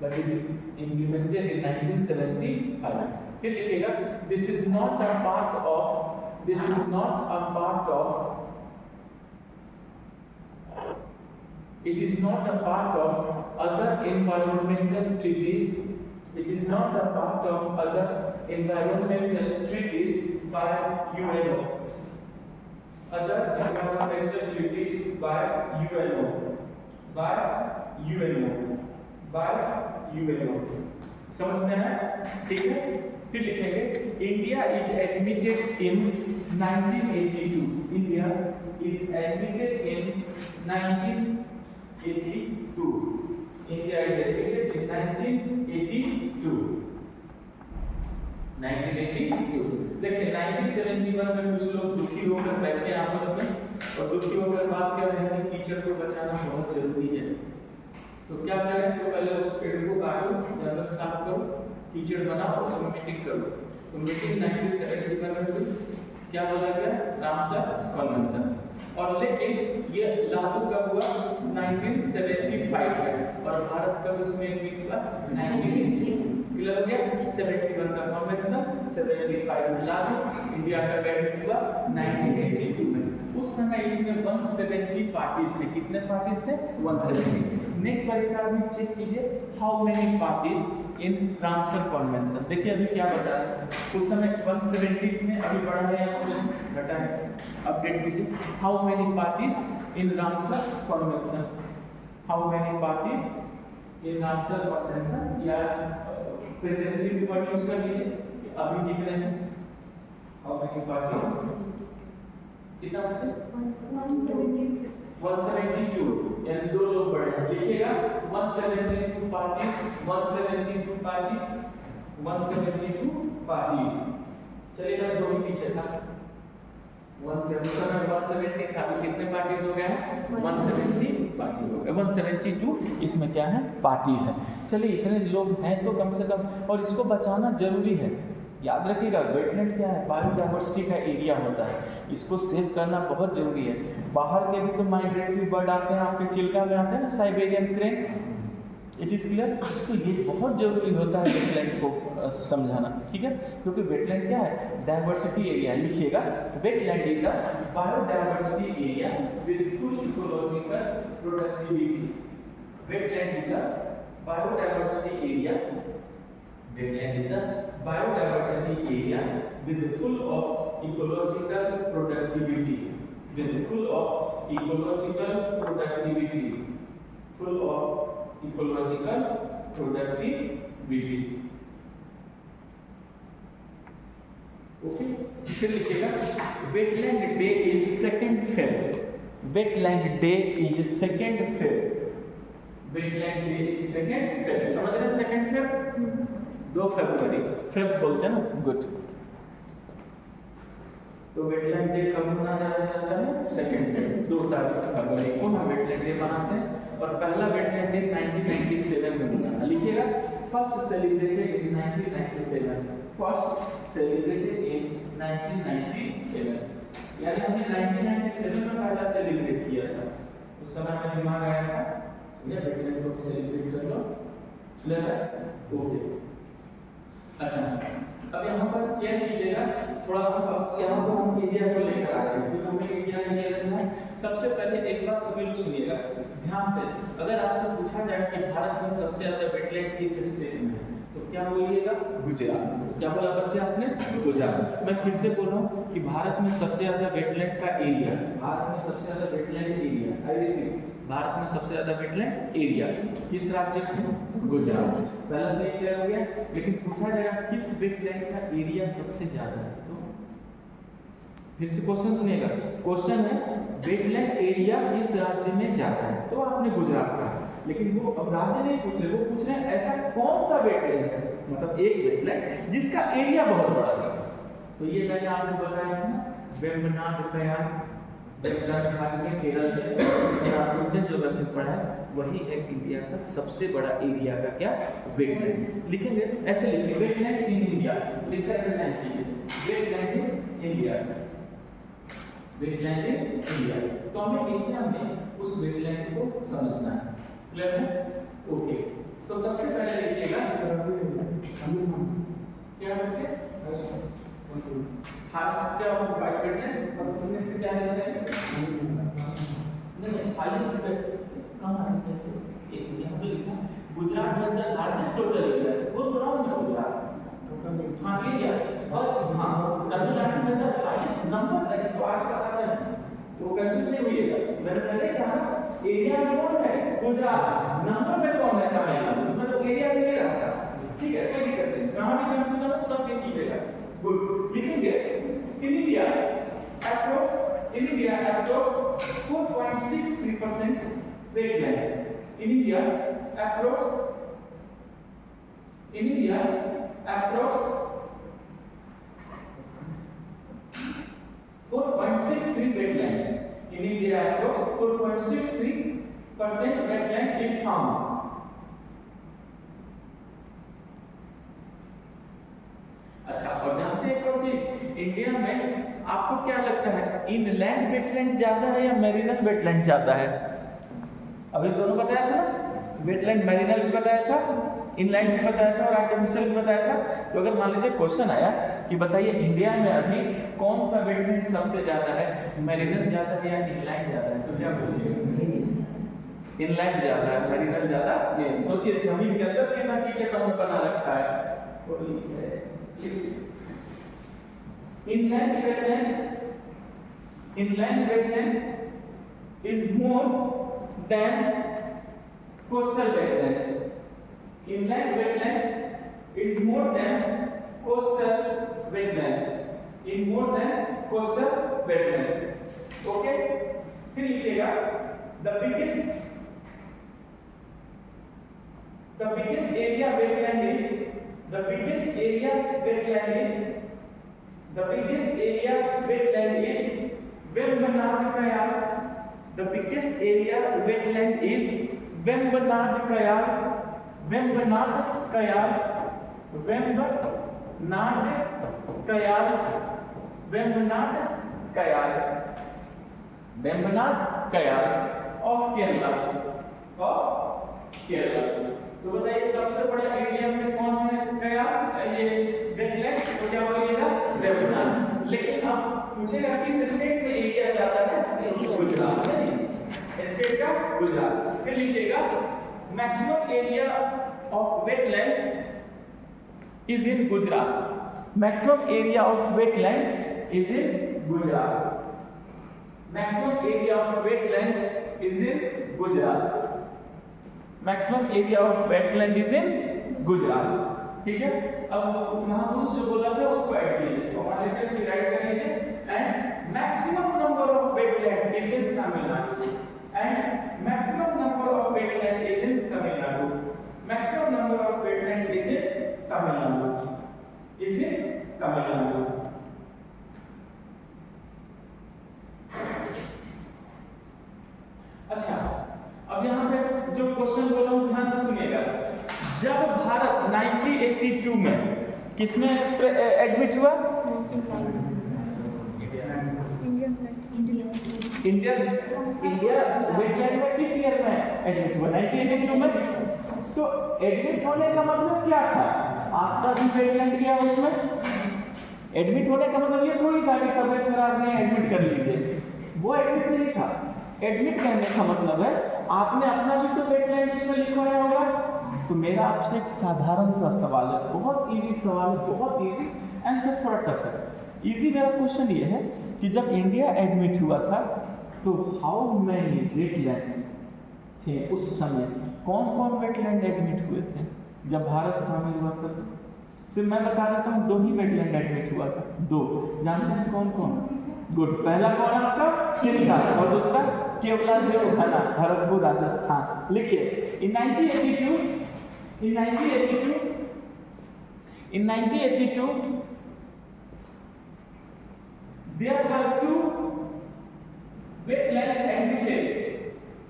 but it is implemented in 1975। फिर लिखिएगा this is not a part of it is not a part of other environmental treaties, it is not a part of other environmental treaties by UNO, other environmental treaties by UNO, समझ में आया? ठीक है, फिर लिखेंगे India is admitted in 1982। India is admitted in 1982। India is admitted in 1982। 1982। देखिए 1971 में कुछ लोग दुखी होकर बैठे आपस में, और दुखी होकर बात कर रहे हैं कि टीचर को बचाना बहुत जरूरी है। तो क्या करें, तो पहले उस पेड़ को काटो, जंगल साफ करो, कीचड़ बनाओ, उसमें मीटिंग करो। तो मीटिंग 1971 में हुई, क्या बोला गया? Ramsar convention. और लेकिन ये लागू कब हुआ? 1975 में। और भारत कब इसमें एडमिट हुआ? 1980। क्लियर हो गया? 71 का कन्वेंशन, 75 में लागू, इंडिया का एडमिट हुआ 1982 में। उस समय इसमें 170 पार्टीज थे। कितने पार्टीज थे? 170। नेक्स्ट पर एक आदमी चेक कीजिए, how many parties in Ramsar convention. देखिए अभी क्या बता रहे हैं, उस समय 170 में, अभी बढ़ा है या कुछ घटा है? अपडेट कीजिए, how many parties in Ramsar convention. How many parties in Ramsar convention, या प्रेजेंटली भी वर्ड यूज कर लीजिए, अभी लिख रहे हैं हाउ मेनी पार्टीज। कितना बचे? 172, यानी दो लोग बढ़े हैं। लिखिएगा 172 पार्टीज, 172 पार्टीज, 172 पार्टीज। चलिए दो ही पीछे था, 170 था, तो कितने पार्टीज हो गए हैं? 170 पार्टीज हो गए। 172 इसमें क्या है? पार्टीज है। चलिए इतने लोग हैं तो कम से कम, और इसको बचाना जरूरी है। याद रखिएगा, वेटलैंड क्या है? बायोडाइवर्सिटी का एरिया होता है, इसको सेव करना बहुत जरूरी है। बाहर के भी तो माइग्रेटरी बर्ड आते हैं, आपके चिल्का में आते हैं ना, Siberian crane. It is clear? तो ये बहुत जरूरी होता है वेटलैंड को समझाना, ठीक है? क्योंकि वेटलैंड क्या है? Diversity area. लिखिएगा, wetland is a biodiversity area with full ecological productivity. Wetland is a biodiversity area, wetland is a biodiversity area with full of ecological productivity, with full of ecological productivity, full of ecological productivity. Okay, फिर लिखिएगा wetland day is 2nd Feb. wetland day is 2nd Feb. wetland day is 2nd Feb. समझ रहे हैं? 2nd Feb 2 फरवरी, Feb बोलते हैं ना, good. तो wetland day कब मनाया जाता है? 2nd फेब, 2 फरवरी को हम वेटलैंड डे मनाते हैं। और पहला वेटलैंड डे 1997 में मनाया। लिखिएगा, first celebrated in 1997, first celebrated in 1997, यानी हमने 1997 में पहला सेलिब्रेट किया था। उस समय में दिमाग आया था ये वेटलैंड को सेलिब्रेट कर लो। क्लियर है? ओके, अच्छा अब यहाँ पर क्या कीजिएगा, थोड़ा यहाँ पर हम इंडिया को लेकर आ रहे हैं, क्योंकि हमें इंडिया में ये रहना है। सबसे पहले एक बात सभी लोग सुनिएगा ध्यान से, अगर आपसे पूछा जाए कि भारत में सबसे ज्यादा वेटलैंड किस स्टेट में है, तो क्या बोलिएगा? गुजरात। क्या बोला बच्चे आपने? गुजरात। मैं फिर से बोल रहा हूँ कि भारत में सबसे ज्यादा वेटलैंड का एरिया, भारत में सबसे ज्यादा wetland area, I repeat, Bharat में सबसे ज्यादा वेटलैंड एरिया किस राज्य में? गुजरात। पहला तो क्लियर हो गया। लेकिन पूछा जाएगा किस वेटलैंड का एरिया सबसे ज्यादा है, तो फिर से क्वेश्चन सुनिएगा। क्वेश्चन है वेटलैंड एरिया किस राज्य में ज्यादा है, तो आपने गुजरात कहा, लेकिन वो अब राज्य नहीं पूछ रहे, वो पूछ रहे हैं ऐसा कौन सा वेटलैंड है, मतलब एक वेटलैंड जिसका एरिया बहुत बड़ा है। तो ये मैंने आपको बताया था ना, वेम्बनाड कयाल, वेस्टर्न घाट में केरल में, आपको इंडियन ज्योग्राफी पढ़ा है, वही है इंडिया का सबसे बड़ा एरिया का क्या? वेटलैंड। लिखेंगे ऐसे, लिखेंगे वेटलैंड इन इंडिया, लिखकर वेटलैंड कीजिए, wetland in India, wetland in India. तो हमें इंडिया में उस वेटलैंड को समझना है। क्लियर है? ओके, तो सबसे पहले लिखिएगा क्या बच्चे? हाईएस्ट क्या बात करते हैं, और तुमने फिर क्या लेते हैं? नहीं, हाईएस्ट पे कहां है? एक यहां पे लिखा Gujarat has the largest total area, वो थोड़ा ना गुजरात, हां एरिया बस, हां तमिलनाडु में द हाईएस्ट नंबर है, तो आपको पता है, वो कंफ्यूज नहीं होइएगा। मैंने पहले कहा एरिया में कौन है? गुजरात, नंबर में कौन है? तमिलनाडु, उसमें तो एरिया नहीं रहता। ठीक है, कोई दिक्कत नहीं, कहां भी कंफ्यूजन हो तुरंत देख लीजिएगा। गुड, लिखेंगे in India approx 4.63% wetland in India approx 4.63 wetland. In India approx 4.63% wetland is found. अच्छा, और जानते हैं एक और चीज, इंडिया में आपको क्या लगता है इनलैंड वेटलैंड ज्यादा है या मैरीनल वेटलैंड ज्यादा है? अभी दोनों बताया था ना, वेटलैंड मैरीनल भी बताया था, इनलैंड भी बताया था और आर्टिफिशियल भी बताया था। तो अगर मान लीजिए क्वेश्चन आया कि बताइए इंडिया में अभी कौन सा वेटलैंड सबसे ज्यादा है, मैरीनल ज्यादा है या इनलैंड ज्यादा है, तो क्या बोलिए? इनलैंड ज्यादा है, मैरीनल ज्यादा नहीं। सोचिए जमीन के अंदर कितना कीचड़ हमने बना रखा है। Inland wetland is more than coastal wetland. Inland wetland is more than coastal wetland. In more than coastal wetland. Okay? फिर लिखिएगा the biggest area wetland is the biggest area wetland is Vembanad Kayal. The biggest area wetland is Vembanad Kayal. Vembanad Kayal. Vembanad Kayal. Vembanad Kayal. Vembanad Kayal of Kerala. Of Kerala. तो बताइए सबसे बड़ा area में कौन है? कयाल, ये wetland, तो क्या बोलिएगा? वेम्बनाड। लेकिन अब पूछेगा किस स्टेट में एरिया ज्यादा है? गुजरात में। स्टेट का गुजरात। फिर लिखिएगा maximum area of wetland is in Gujarat. Maximum area of wetland is in Gujarat. Maximum area of wetland is in Gujarat. Maximum area of wetland is in Gujarat. ठीक है, अब महापुरुष जो बोला था उसको ऐड कीजिए, तो हमारे लिए भी राइट कर लीजिए। And maximum number of wetland is in Tamil Nadu. And maximum number of wetland is in Tamil Nadu. Maximum number of wetland is in Tamil Nadu. Is in Tamil Nadu. अच्छा, अब यहाँ पे जो क्वेश्चन बोला हूँ ध्यान से सुनिएगा। जब भारत 1982 में किसमें एडमिट हुआ? इंडिया वेटलैंड में किस ईयर में एडमिट हुआ? 1982 में। तो एडमिट होने का मतलब क्या था? आपका भी वेटलैंड गया उसमें। एडमिट होने का मतलब ये थोड़ी था कि तबीयत खराब नहीं एडमिट कर लीजिए, वो एडमिट नहीं था। एडमिट कहने का मतलब है आपने अपना भी तो वेटलैंड उसमें लिखवाया होगा। तो मेरा आपसे एक साधारण सा सवाल है, बहुत इजी सवाल है, बहुत इजी, आंसर थोड़ा टफ है। इजी मेरा क्वेश्चन ये है कि जब इंडिया एडमिट हुआ था तो हाउ मैनी वेटलैंड थे उस समय? कौन कौन वेटलैंड एडमिट हुए थे जब भारत शामिल हुआ था? सिर्फ मैं बता देता हूँ, 2 ही वेटलैंड एडमिट हुआ था। 2 जानते हैं कौन कौन? गुड, पहला कौन आपका? चिल्का, और दूसरा केवलादेव घना, भरतपुर राजस्थान। लिखिए in 1982 there were 2 wetland admitted.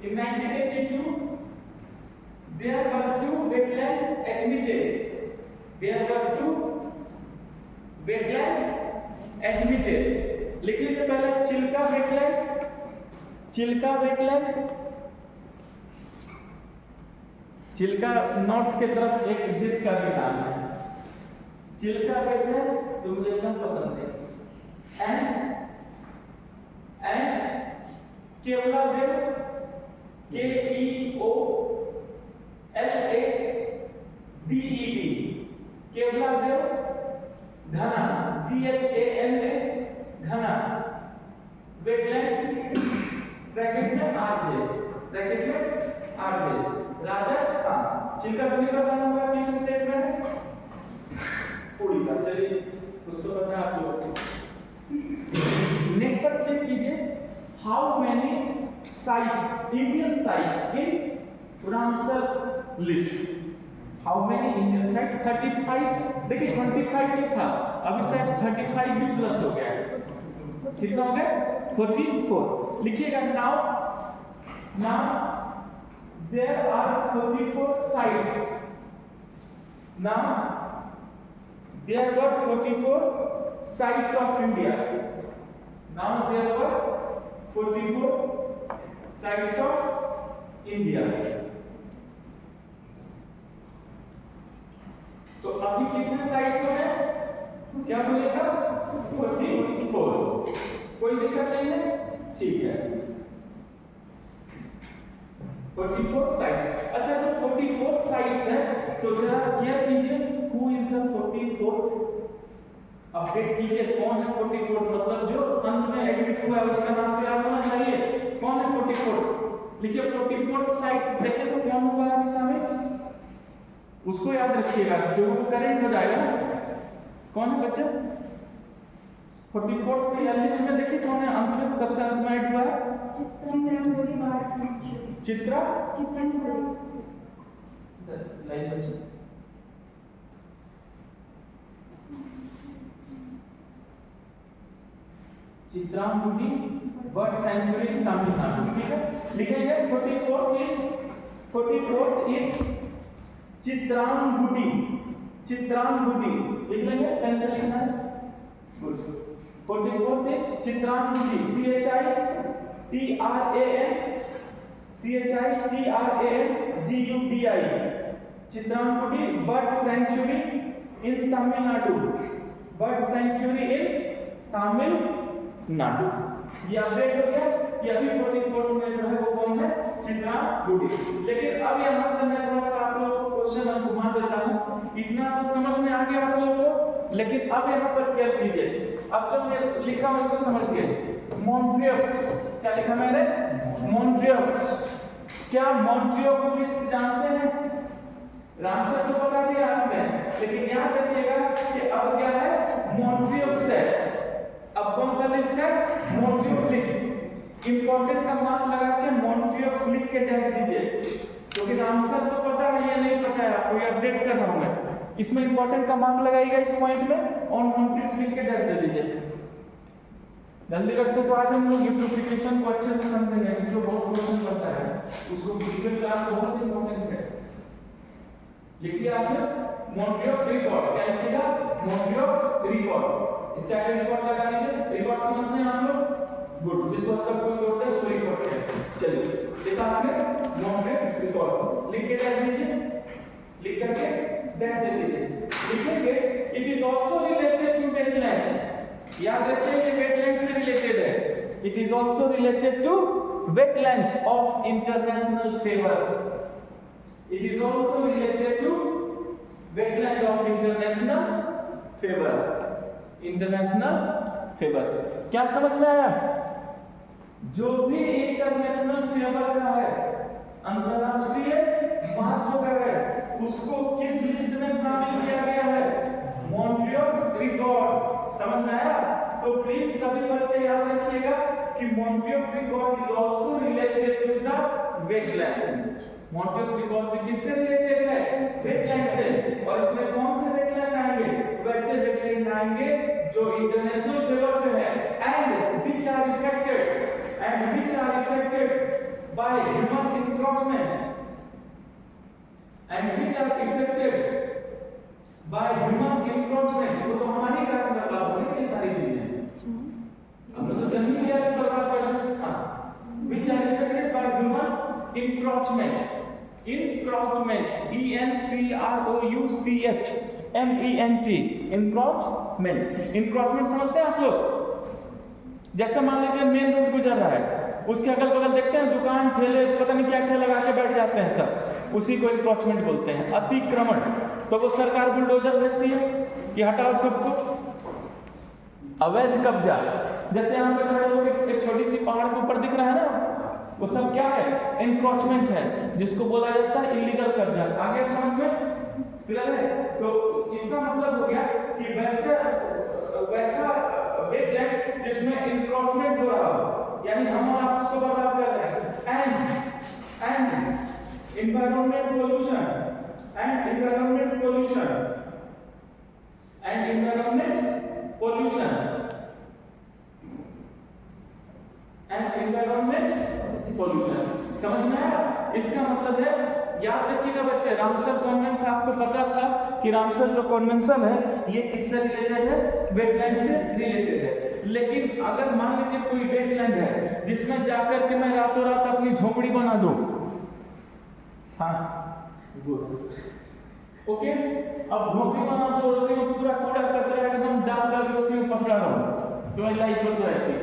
In 1982 there were 2 wetland admitted. There were 2 wetland admitted. लिख लीजिए पहले Chilka wetland. Chilka wetland, Chilka north के तरफ एक डिश का भी नाम है। चिल्का वेटलैंड तो मुझे एकदम पसंद है। एंड केवलादेव, KEOLADEB, केवलादेव घना, GHANA घना वेटलैंड ब्रैकेट में आरजे राजस्थान। चिल्का का पता होगा किस स्टेट में है? उड़ीसा। चलिए उसको पता है आप लोगों को। नेट पर चेक कीजिए how many site Indian site in Ramsar list. How many Indian site 35। देखिए 25 तो था, अभी शायद 35 भी प्लस हो गया है। कितना हो गया 44। लिखिएगा now there are 44 sites. Now there were 44 sites of India. Now there were 44 sites of India. तो अभी कितने साइट्स हो गए? क्या बोलेगा 44। कोई दिक्कत नहीं है, ठीक है 44 साइट्स। अच्छा जब 44 साइट्स है तो जरा क्या कीजिए who is the 44th, update कीजिए कौन है 44th, मतलब जो अंत में एडमिट हुआ है उसका नाम तो याद होना चाहिए। कौन है 44th? लिखिए 44th साइट देखिए तो कौन हुआ है अभी में, उसको याद रखिएगा क्योंकि वो करेंट हो जाएगा ना। कौन है बच्चा 44th की लिस्ट में? देखिए कौन है अंत में, सबसे अंत में ऐड हुआ है चित्रा लाइन बच्चे चित्रांगुडी बर्ड सेंचुरी तमिलनाडु। ठीक है लिखेंगे 44th इज चित्रांगुडी। चित्रांगुडी लिख लेंगे, पेंसिल लिखना है। Good 44th is Chitrangudi CHITRANGUDI Chitrangudi bird sanctuary in Tamil Nadu. Bird sanctuary in Tamil Nadu. ये अपडेट हो गया। ये अभी 44 में जो है वो कौन है चित्रांगुडी। लेकिन अब यहाँ से मैं थोड़ा सा आप लोगों को क्वेश्चन घुमा देता हूँ। इतना तो समझ में आ गया आप लोगों को, लेकिन अब यहाँ पर क्या कीजिए, अब जो मैं लिख रहा हूँ इसको समझिए। मॉन्ट्रियक्स, क्या लिखा मैंने मॉन्ट्रियक्स। क्या मॉन्ट्रियक्स लिस्ट जानते हैं? रामसर तो पता नहीं आपने, लेकिन याद रखिएगा कि अब क्या है मॉन्ट्रियक्स है। अब कौन सा लिस्ट है मॉन्ट्रियक्स लिस्ट। इंपॉर्टेंट का नाम लगा के मॉन्ट्रियक्स लिख के डैश दीजिए, क्योंकि रामसर तो पता है ये नहीं पता है आपको, ये अपडेट कर रहा हूं मैं। इसमें इंपॉर्टेंट का मार्क लगाइएगा इस पॉइंट में और मॉन्ट्रियक्स लिख के डैश दे दीजिए। जल्दी करते तो आज हम लोग यूट्यूबिफिकेशन को अच्छे से समझेंगे, इसको बहुत क्वेश्चन पड़ता है, उसको फिजिकल क्लास बहुत इंपॉर्टेंट है। लिखिए आपने मॉन्ट्रियक्स रिकॉर्ड, क्या लिखिएगा मॉन्ट्रियक्स रिकॉर्ड। इसका क्या रिकॉर्ड लगा लीजिए, रिकॉर्ड समझते हैं आप लोग? गुड, जिसको सब कोई तोड़ते हैं उसको रिकॉर्ड कहते हैं। चलिए लिखा आपने मॉन्ट्रियक्स रिकॉर्ड, लिख के डैश दीजिए, लिख करके डैश दे दीजिए। लिखेंगे it is also related to wetland. याद रखिए ये वेटलैंड से रिलेटेड है। It is also related to wetland of international favour. It is also related to wetland of international favour. International favour क्या समझ में आया? जो भी इंटरनेशनल फेवर का है, अंतरराष्ट्रीय महत्व का है, उसको किस लिस्ट में शामिल किया गया है? Montreux record. समझ में आया? तो प्लीज सभी बच्चे याद रखिएगा कि Montreux record is also related to the wetland. Montreux record भी किससे रिलेटेड है? वेटलैंड से। और इसमें कौन से वेटलैंड आएंगे? वैसे वेटलैंड आएंगे जो इंटरनेशनल फेवर पे है and which are affected by human encroachment by human encroachment. वो तो हमारी कारण बर्बाद हो रही है सारी चीजें, हम लोग तो जमीन में जाके बर्बाद कर रहे हैं। हां which are affected by human encroachment. Encroachment ENCROUCHMENT encroachment. Encroachment समझते हैं आप लोग? जैसे मान लीजिए मेन रोड गुजर रहा है, उसके अगल बगल देखते हैं दुकान ठेले पता नहीं क्या क्या लगा के बैठ जाते हैं सब, उसी को एनक्रोचमेंट बोलते हैं। अतिक्रमण तो वो सरकार बुलडोजर भेजती है कि हटाओ सबको। अवैध कब्जा, जैसे यहाँ पे खड़े लोग एक छोटी सी पहाड़ के ऊपर दिख रहा है ना, वो सब क्या है? एनक्रोचमेंट है, जिसको बोला जाता है इलीगल कब्जा। आगे समझ में क्लियर है? तो इसका मतलब हो गया कि वैसा वेटलैंड जिसमें इंक्रोचमेंट हो रहा हो, यानी हम आप उसको बर्बाद कर रहे हैं। And environment pollution and environment pollution and environment pollution and environment pollution। समझ में आया? इसका मतलब है, याद रखिएगा बच्चे, रामसर कन्वेंशन आपको पता था कि रामसर जो कन्वेंशन है ये किससे रिलेटेड है? वेटलैंड से रिलेटेड है। लेकिन अगर मान लीजिए कोई वेटलैंड है जिसमें जाकर के मैं रातों रात अपनी झोपड़ी बना दूं, हाँ गुड ओके, अब झोपड़ी बना दो, उसी में पूरा कूड़ा कचरा एकदम डाल करके उसी में पसरा रहा हूं, तो लाइफ हो तो ऐसे,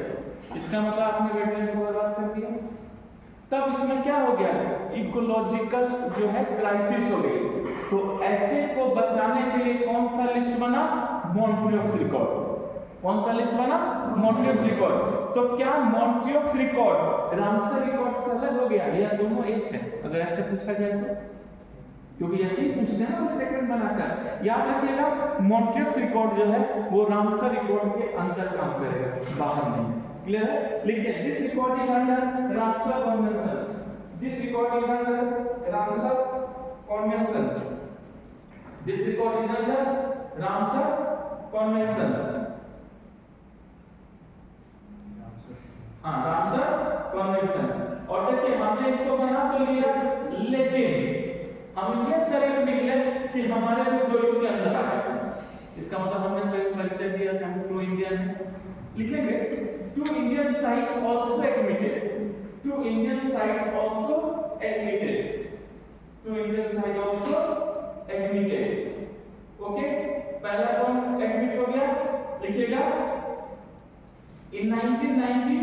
इसका मतलब आपने वेटलैंड को बर्बाद कर दिया। तब इसमें क्या हो गया? इकोलॉजिकल जो है क्राइसिस हो गई। तो ऐसे को बचाने के लिए कौन सा लिस्ट बना? Montreux record. कौन सा लिस्ट बना? Montreux record. तो क्या मॉन्ट्रियक्स रिकॉर्ड रामसर रिकॉर्ड से अलग हो गया या दोनों एक है? अगर ऐसे पूछा जाए तो, क्योंकि ऐसे ही पूछते हैं ना स्टेटमेंट बनाकर। याद रखिएगा मॉन्ट्रियक्स रिकॉर्ड जो है वो रामसर रिकॉर्ड के अंदर काम करेगा, बाहर नहीं। क्लियर है? लिखिए this record is under Ramsar convention, this record is under Ramsar convention, this record is under Ramsar convention. हाँ, रामसर कन्वेंशन। और देखिए हमने इसको बना तो लिया, लेकिन हम इतने शरीफ निकले कि हमारे में कोई इसके अंदर आ गया। इसका मतलब हमने परिचय दिया कि हम प्रो इंडियन हैं। लिखेंगे two Indian site also admitted, two Indian sites also admitted, two Indian site also admitted. Okay, पहला कौन एडमिट हो गया? लिखिएगा इन 1990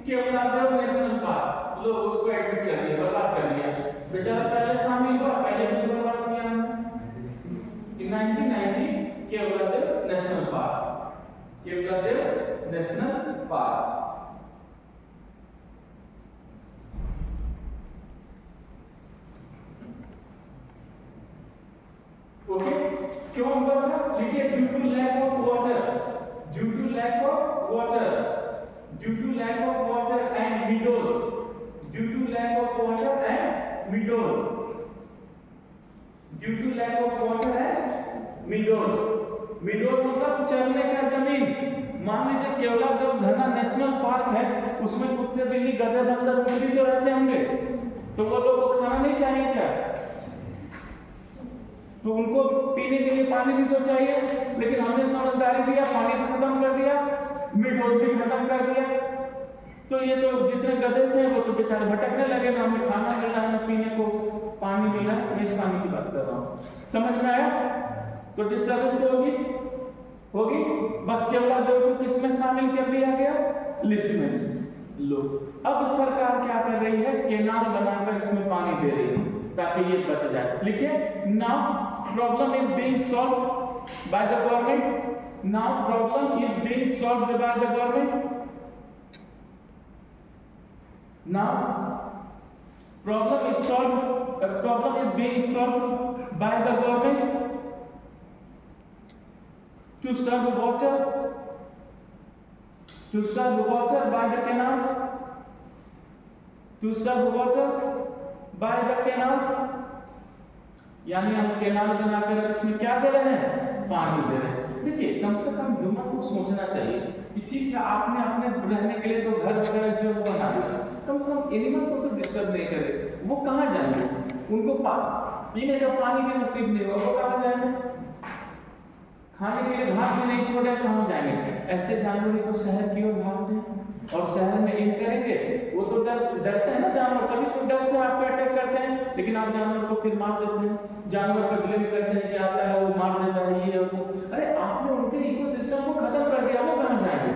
केवलादेव नेशनल पार्क, लोग उसको एडमिट कर दिया, बर्बाद कर दिया। बेचारा पहले शामिल हुआ, पहले भी बर्बाद किया हमने। In 1990 Keoladeo national park, Keoladeo national park. Okay, क्यों हुआ था? लिखिए due to lack of water, due to lack of water, due to lack of water and meadows, due to lack of water and meadows, due to lack of water and meadows. Meadows मतलब चरने का जमीन। मान लीजिए केवलादेव घना national park है, उसमें कुत्ते बिल्ली गधे बंदर उल्टी तो रहते होंगे, तो वो लोग को खाना नहीं चाहिए क्या? तो उनको पीने के लिए पानी भी तो चाहिए, लेकिन हमने समझदारी दिया, पानी भी खत्म कर दिया, मीडोज भी खत्म कर दिया। तो ये तो जितने गधे थे वो तो बेचारे भटकने लगे, ना हमें खाना मिल रहा है ना पीने को पानी मिल रहा है। मैं इस पानी की बात कर रहा हूँ, समझ में आया? तो डिस्टर्बेंस तो होगी। बस केवलादेव को किसमें शामिल कर दिया गया? लिस्ट में। लो, अब सरकार क्या कर रही है? केनाल बनाकर इसमें पानी दे रही है ताकि ये बच जाए। लिखिए now problem is being solved by the government, now problem is being solved by the government, now problem is being solved by the government to serve water by the canals, to serve water by the canals। यानी हम canal बनाकर इसमें क्या दे रहे हैं? पानी दे रहे हैं। देखिए कम से कम ह्यूमन को सोचना चाहिए कि ठीक है आपने अपने रहने के लिए तो घर वगैरह जो बना दिया, कम से कम एनिमल को तो डिस्टर्ब नहीं करे। वो कहाँ जाएंगे? उनको पीने का पानी भी नसीब नहीं होगा, वो कहाँ जाएंगे? खाने के लिए घास में नहीं छोड़े, कहाँ जाएंगे? ऐसे जानवर ही तो शहर की ओर भागते हैं और शहर में इन करेंगे। वो तो डरते हैं ना जानवर, तभी तो डर से आप पे अटैक करते हैं, लेकिन आप जानवर को फिर मार देते हैं। जानवर पर ब्लेम करते हैं कि आता है वो मार देता है ये वो। अरे आपने उनके इकोसिस्टम को खत्म कर दिया, वो कहाँ जाएंगे?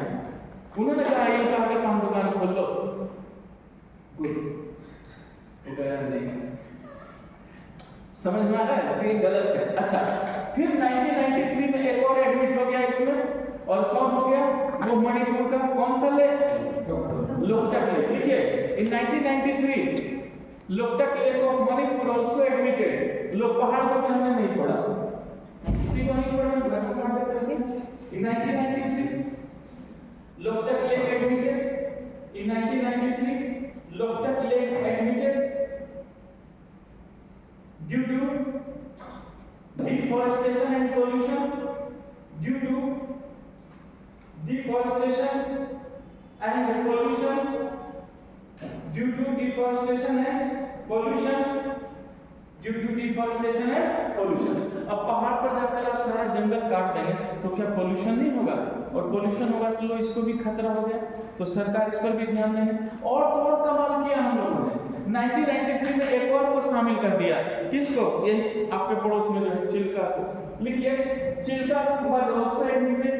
उन्होंने कहा ये कहा कि पान दुकान खोल लो, गुड, वो कह रहा नहीं, समझ में आ रहा है? तो ये गलत है। अच्छा, फिर 1993 में एक और एडमिट हो गया इसमें, और कौन हो गया? वो मणिपुर का कौन सा लेक? लोकटक लेक। लिखिए इन 1993 Loktak lake of Manipur also admitted, लोग पहाड़ को भी हमने नहीं छोड़ा, किसी को नहीं छोड़ा, बस काट देते हैं। In 1993 Loktak Lake admitted, in 1993 Loktak Lake admitted due to deforestation and pollution, due to deforestation and pollution, due to deforestation and pollution, due to deforestation and pollution। अब पहाड़ पर जाकर आप सारा जंगल काट देंगे तो क्या पोल्यूशन नहीं होगा, और पोल्यूशन होगा तो लो इसको भी खतरा हो गया, तो सरकार इस पर भी ध्यान देंगे। और तो और कमाल किया हम लोगों ने 1993 में एक और को शामिल कर दिया, किसको, ये आपके पड़ोस में जो है चिल्का को, लिखिए चिल्का वाज आल्सो एडमिटेड,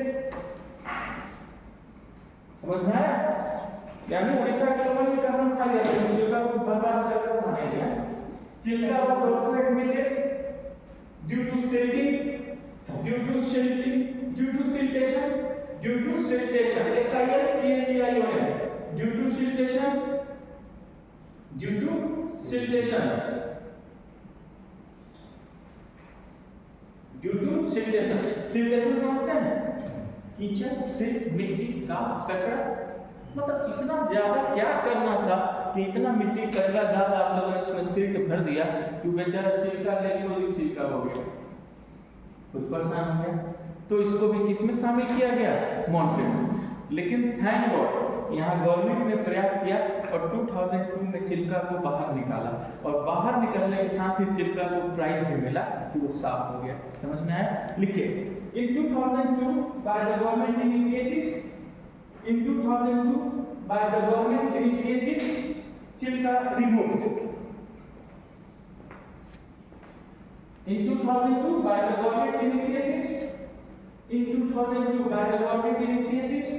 समझ में आया, यानी उड़ीसा के लोगों ने कसम खा लिया चिल्का को बर्बाद करके खाने दिया। Chilka was also admitted due to silting, due to silting, due to siltation, due to siltation, siltation, due to siltation, due to siltation, due to siltation, siltation समझते हैं, कीचड़, सिल्ट, मिट्टी का कचरा, मतलब इतना ज्यादा क्या करना था कि इतना मिट्टी कचरा ज्यादा आप लोगों ने इसमें सिल्ट भर दिया कि बेचारा चिल्का ले कोई चिल्का हो गया, खुद परेशान हो गया, तो इसको भी किसमें शामिल किया गया, मॉन्टेज में। लेकिन थैंक गॉड यहाँ गवर्नमेंट ने प्रयास किया और 2002 में चिल्का को बाहर निकाला, और बाहर निकलने के साथ ही चिल्का को प्राइज भी मिला कि वो साफ हो गया, समझ में आया, लिखिए इन 2002 by the government initiatives, in 2002 by the government initiatives Chilka removed, in 2002 by the government initiatives, in 2002 by the government initiatives,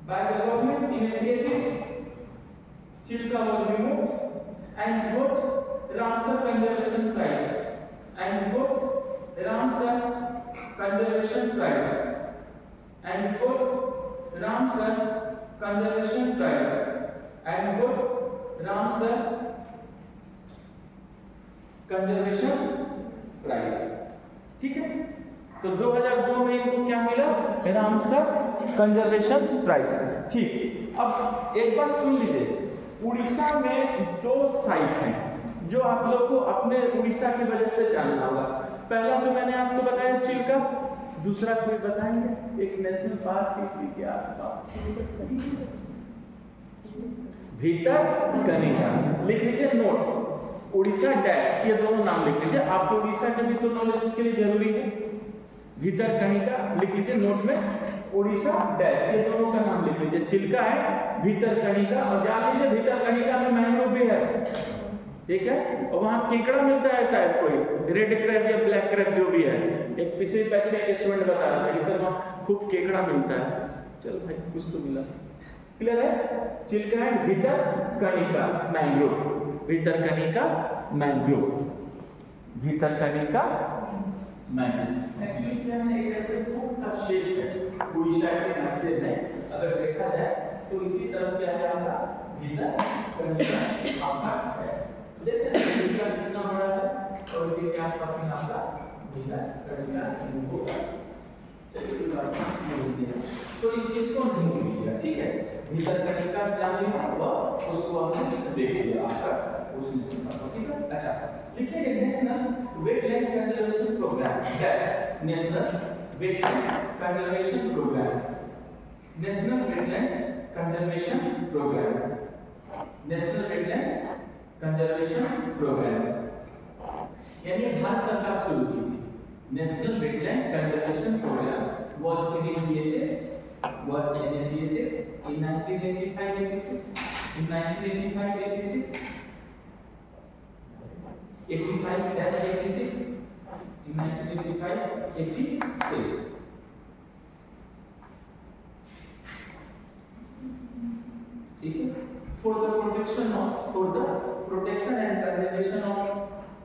by the government initiatives Chilka was removed and got Ramsar conservation prize, and got Ramsar conservation prize, and got Ramsar conservation prize, and got Ramsar conservation prize, ठीक है। तो 2002 में इनको क्या मिला, Ramsar conservation prize, ठीक। अब एक बात सुन लीजिए, उड़ीसा में 2 साइट हैं जो आप लोग को अपने उड़ीसा की वजह से जानना होगा। पहला तो मैंने आपको बताया चिल्का, दूसरा कोई बताएंगे, एक नेशनल पार्क इसी के आसपास, भितरकनिका, लिख लीजिए नोट, उड़ीसा डैश, ये दोनों नाम लिख लीजिए, आपको उड़ीसा के भी तो नॉलेज के लिए जरूरी है। भितरकनिका लिख लीजिए नोट में, उड़ीसा डैश, ये दोनों का नाम लिख लीजिए, चिल्का है, भितरकनिका, और जान लीजिए भितरकनिका में मैंग्रोव भी है, ठीक है, और वहाँ केकड़ा मिलता है शायद कोई, रेड क्रैब या ब्लैक क्रैब जो भी है, एक पिछले बैच में एक स्टूडेंट बता रहा था कि सर वहाँ खूब केकड़ा मिलता है, चल भाई कुछ तो मिला, क्लियर है। चिल्का है, Bhitarkanika mangrove, Bhitarkanika mangrove, Bhitarkanika mangrove. Actually क्या है, एक ऐसे बुक का शेप है, उड़ीसा के नक्शे में अगर देखा जाए तो इसी तरफ क्या है आपका भितरकनिका आपका है, देखते हैं चिल्का कितना बड़ा है और इसी के आसपास में आपका भितरकनिका होगा। चलिए तो इस चीज को नहीं भूलिएगा, ठीक है, भितरकनिका जान लीजिए वह उसको हमने देख लिया आपका उसमें से, ठीक है। अच्छा लिखिए national wetland conservation programme, yes national wetland conservation programme, national wetland conservation programme, national wetland conservation programme, यानी भारत सरकार शुरू की थी। National wetland conservation programme was initiated in 1985-86, in 1985-86, 85-86, in 1985-86, ठीक है, for the protection and conservation of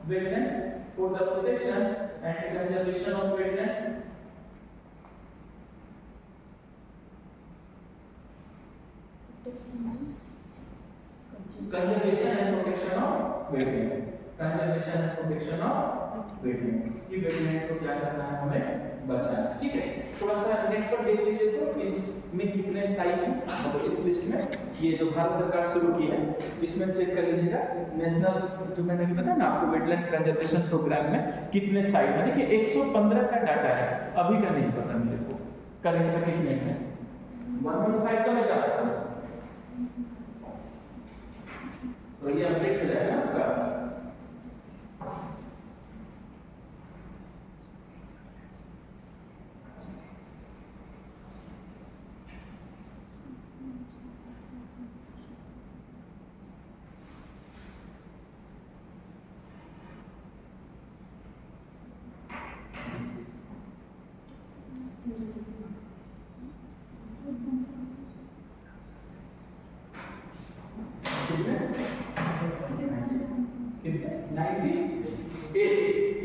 wetland, for the protection and conservation of wetland, conservation and protection of wetland, conservation and protection of wetland. ये wetland को क्या करना है हमें बचाना, ठीक है। थोड़ा सा नेट पर देख लीजिए तो इसमें कितने साइट हैं, मतलब इस लिस्ट में ये जो भारत सरकार शुरू की है इसमें चेक कर लीजिएगा नेशनल जो मैंने बताया ना आपको वेटलैंड कंजर्वेशन प्रोग्राम में कितने साइट है। देखिए 115 का डाटा है, अभी का नहीं पता मेरे को करंट में कितने हैं। 115 का मैं चाहता हूँ तो ये अपडेट हो जाएगा आपका।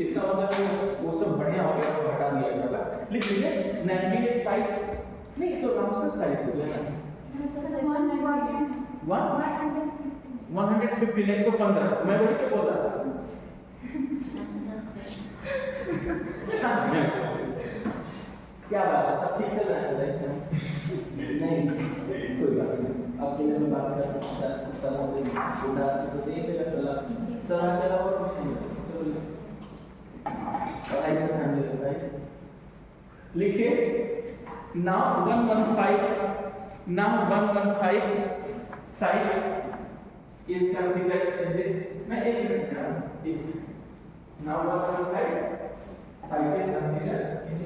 इसका मतलब वो सब बढ़िया हो गया, हटा दिया गया। लिख लीजिए 98 साइट्स नहीं तो रामसर साइट हो गया ना 115 115 मैं वही तो बोल रहा था। क्या बात है, सब ठीक चल रहा है? नहीं कोई बात नहीं, अब के लिए बात कर सलाह दे उठा तो देखेगा सलाह के अलावा कुछ नहीं। चलो पढ़ाई में ध्यान दीजिए, राइट। लिखिए now 115 site is considered in this. मैं एक मिनट का this now 115 site is considered इन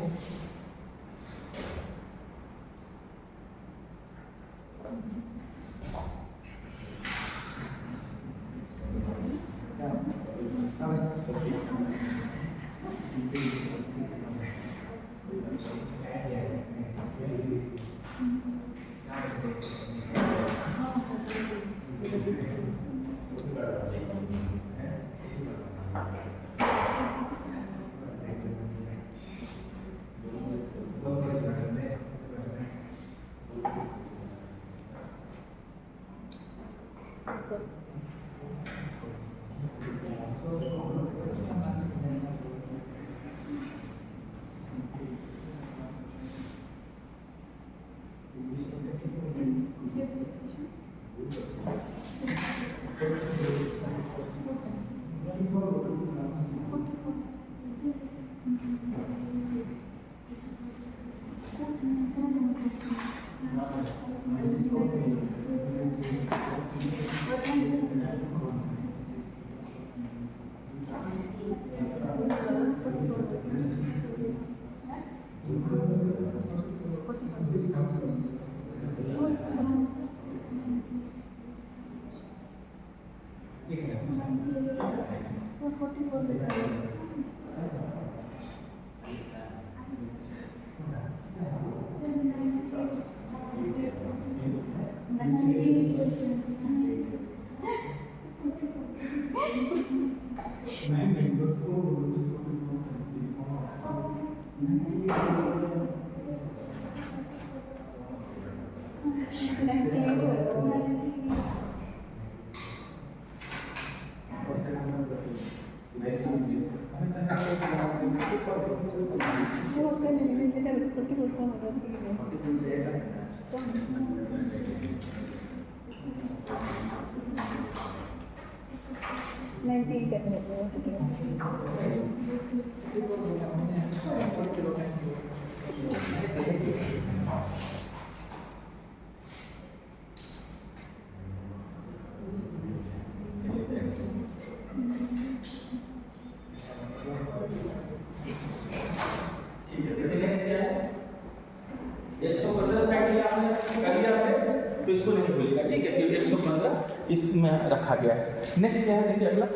इसमें रखा गया है। नेक्स्ट क्या है देखिए अगला,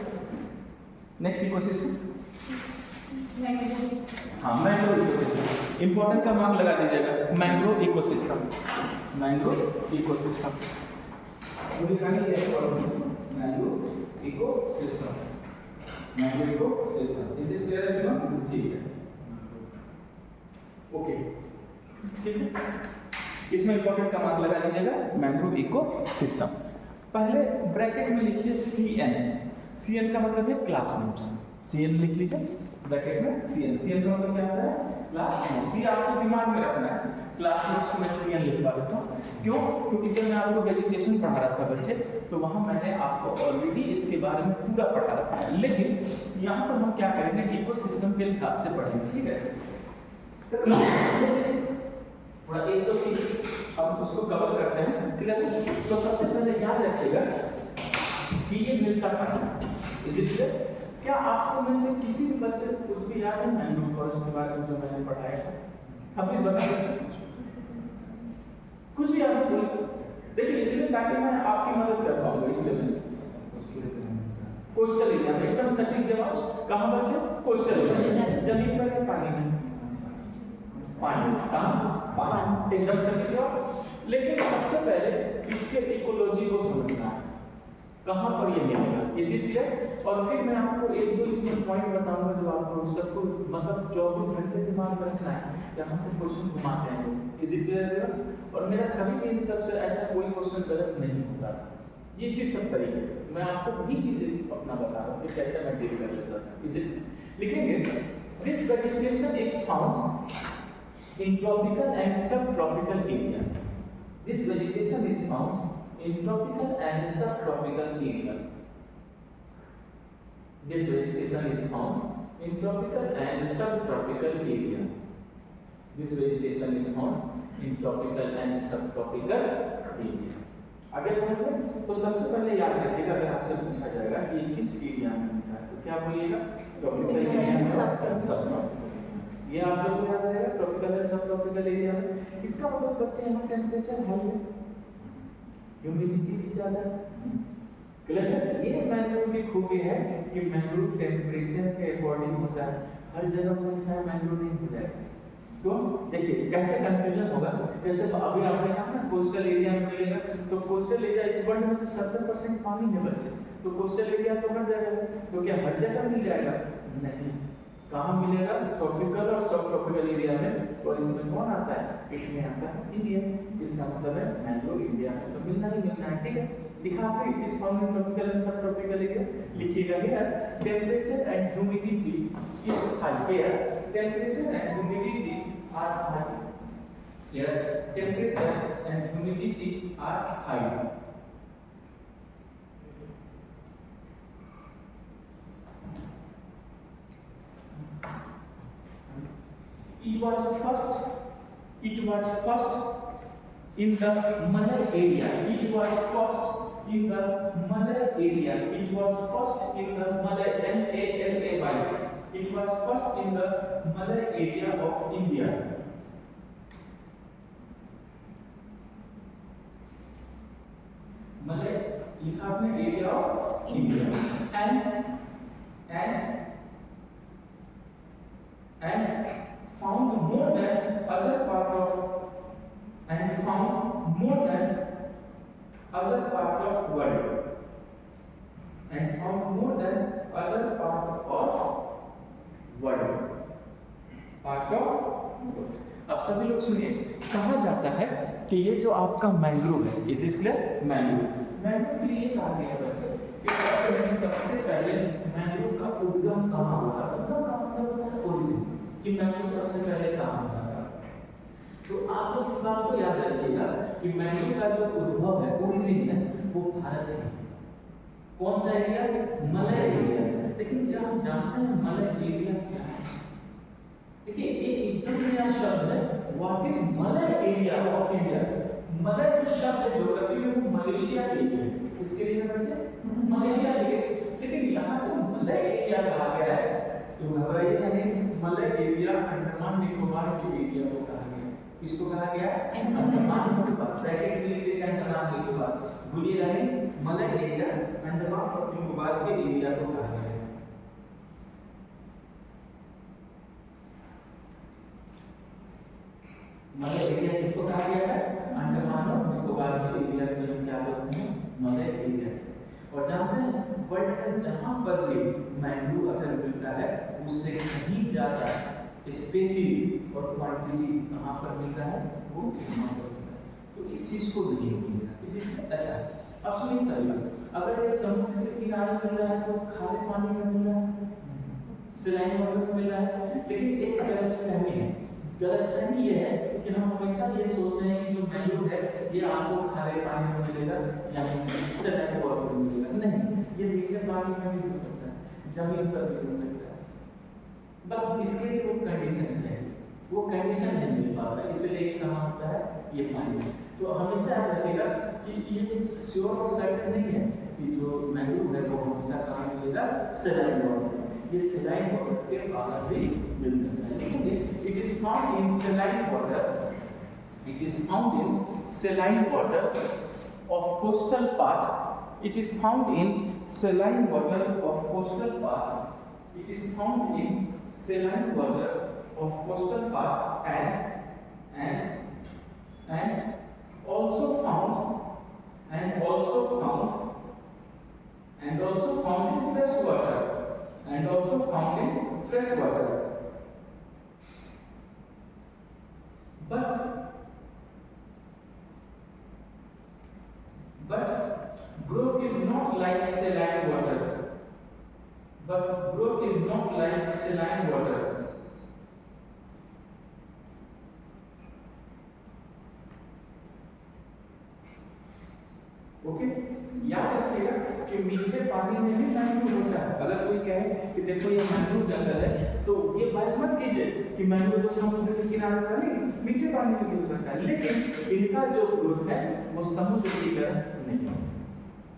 नेक्स्ट इकोसिस्टम, हाँ मैंग्रोव इकोसिस्टम। इंपॉर्टेंट का मार्क लगा दीजिएगा, mangrove ecosystem, mangrove ecosystem, mangrove ecosystem, mangrove ecosystem. Is it clear everyone? ठीक है, ओके, ठीक है। इसमें इंपॉर्टेंट का मार्क लगा दीजिएगा, मैंग्रोव इकोसिस्टम। पहले ब्रैकेट में लिखिए CN। CN का मतलब है क्लास नोट्स, CN लिख लीजिए ब्रैकेट में CN, CN का मतलब क्या होता है क्लास नोट्स। ये आपको दिमाग में रखना है, क्लास नोट्स को मैं CN लिखवा देता हूँ। क्यों? क्योंकि जब मैं आपको वेजिटेशन पढ़ा रहा था बच्चे, तो वहाँ मैंने आपको ऑलरेडी इसके बारे में पूरा पढ़ा रखा है, लेकिन यहाँ पर हम क्या करेंगे इकोसिस्टम के लिहाज से पढ़ेंगे, ठीक है। थोड़ा एक दो चीज अब उसको कवर करते हैं, क्लियर? तो सबसे पहले याद रखिएगा कि ये मिलता है, इसीलिए क्या आपको में से किसी भी बच्चे को कुछ भी याद है मैंग्रोव फॉरेस्ट के बारे में जो मैंने पढ़ाया था? अब प्लीज बताइए बच्चे, कुछ भी याद है बोलिए। देखिए इसलिए ताकि मैं आपकी मदद कर पाऊंगा, इसलिए मैं कोस्टल एरिया में एकदम सटीक जवाब कहाँ बच्चे? कोस्टल एरिया, जमीन पर या पानी में? पानी, कहाँ? पानी, एकदम सटीक जवाब। लेकिन सबसे पहले इसके इकोलॉजी को समझना है, कहाँ पर ये मिलेगा, ये चीज क्लियर। और फिर मैं आपको एक दो इसमें पॉइंट बताऊंगा जो आपको सबको मतलब 24 घंटे दिमाग में रखना है, यहाँ से क्वेश्चन घुमाते हैं लोग, इज इट क्लियर? और मेरा कभी भी इन सबसे ऐसा कोई क्वेश्चन गलत नहीं होता था, ये इसी सब तरीके से मैं आपको वही चीजें अपना बता रहा हूँ कि कैसे मैं डील कर लेता था। इज इट लिखेंगे, this vegetation is found in tropical and subtropical area, this vegetation is found in tropical and subtropical area. This vegetation is found in tropical and subtropical area. This vegetation is found in tropical and subtropical area. आगे समझ में? तो सबसे पहले याद रखिएगा, अगर आपसे पूछा जाएगा कि ये किस एरिया में मिलता है तो क्या बोलिएगा? ट्रॉपिकल एरिया और सबट्रॉपिकल। ये आप लोगों को याद रहेगा, ट्रॉपिकल एंड सबट्रॉपिकल एरिया में। इसका मतलब बच्चे यहाँ टेम्परेचर हाई है, ह्यूमिडिटी भी ज़्यादा है, क्लियर है? ये मैंग्रोव की खूबी है कि मैंग्रोव टेम्परेचर के अकॉर्डिंग होता है, हर जगह मिलता है मैंग्रोव नहीं हो जाएगा। तो देखिए कैसे कंफ्यूजन होगा, जैसे अभी आपने कहा ना कोस्टल एरिया में मिलेगा, तो कोस्टल एरिया इस वर्ल्ड में तो 70% पानी है बच्चे, तो कोस्टल एरिया तो हर जगह है, तो क्या हर जगह मिल जाएगा? नहीं, कहाँ मिलेगा? ट्रॉपिकल और सब ट्रॉपिकल एरिया में। और इसमें कौन आता है? इसमें आता है इंडिया, इसका मतलब है मैंग्रोव इंडिया में तो मिलना ही मिलना है, ठीक है। लिखा आपने it is found in tropical and subtropical area, लिखिएगा here temperature and humidity is high, here temperature and humidity are high, here temperature and humidity are high. It was first in the Malay area. It was first in the Malay area. It was first in the Malay, M-A-L-A-Y. It was first in the Malay area of India. Malay लिखा आपने area of India and found more than other part of world and found more than other part of world part of। अब सभी लोग सुनिए, कहा जाता है कि ये जो आपका मैंग्रोव है, इज दिस क्लियर? मैंग्रोव के लिए कहा गया है बच्चे कि सबसे पहले मैंग्रोव का उद्गम कहाँ हुआ? उद्गम का मतलब होता है ओरिजिन, कि मैंग्रोव सबसे पहले कहाँ बना था। तो आप लोग इस बात को याद रखिएगा कि मैंग्रोव का जो उद्भव है, ओरिजिन है, वो भारत है। कौन सा एरिया? Malay area. लेकिन क्या हम जानते हैं मलय एरिया क्या है? देखिए एक एकदम नया शब्द है, what is Malay area of India. Malay जो शब्द है ज्योग्राफी में वो मलेशिया के लिए है, इसके लिए बच्चे मलेशिया के लिए। लेकिन यहाँ तो मलय एरिया कहा गया है, तो घबराइए नहीं, मलय एरिया अंडमान निकोबार के एरिया को कहा गया। किसको कहा गया? अंडमान निकोबार। ब्रैकेट में लिख दीजिए अंडमान निकोबार, भूलिएगा नहीं, मलय एरिया अंडमान और निकोबार के एरिया को कहा गया है। मलय एरिया किसको कहा गया है? अंडमान और निकोबार के एरिया को हम क्या बोलते हैं? Malay area. और जानते हैं वर्ल्ड में जहां पर भी मैंग्रोव अगर मिलता है उससे कहीं ज्यादा स्पीसीज और क्वांटिटी कहां पर मिलता है? वो यहाँ पर मिलता है। तो इस चीज को नहीं भूलिएगा। अच्छा अब सुनिए सही बात, अगर ये समुद्र के किनारे मिल रहा है तो खारे पानी में मिल रहा है, सलाइन वाटर में मिल रहा है। लेकिन एक गलतफहमी है, गलतफहमी ये है कि हम हमेशा ये सोचते हैं कि जो मैंग्रोव है ये आपको खारे पानी में मिलेगा या सलाइन वाटर में मिलेगा। नहीं, ये मीठे पानी में भी हो सकता है, जमीन पर भी हो सकता है, बस इसके लिए वो कंडीशन चाहिए, वो कंडीशन नहीं मिल पाता, इसलिए कहाँ होता है ये पानी। तो हमेशा याद रखिएगा कि ये श्योर और सर्टेन नहीं है कि जो मैंग्रोव है वो हमेशा कहाँ मिलेगा, सलाइन वाटर। ये सलाइन वाटर के बाहर भी मिल सकता है। लिखेंगे it is found in saline water, it is found in saline water of coastal part, it is found in saline water of coastal part, it is found in saline water of coastal part and also found in fresh water, and also found in fresh water. But growth is not like saline water. But growth is not like saline water. Okay, याद रखिएगा कि मीठे पानी में भी mangrove होता है। अगर कोई कहे कि देखो ये मैंग्रोव जंगल है, तो ये बहस मत कीजिए कि मैंग्रोव तो समुद्र के किनारे पर नहीं, मीठे पानी में भी हो सकता है, लेकिन इनका जो ग्रोथ है वो समुद्र की तरह नहीं है।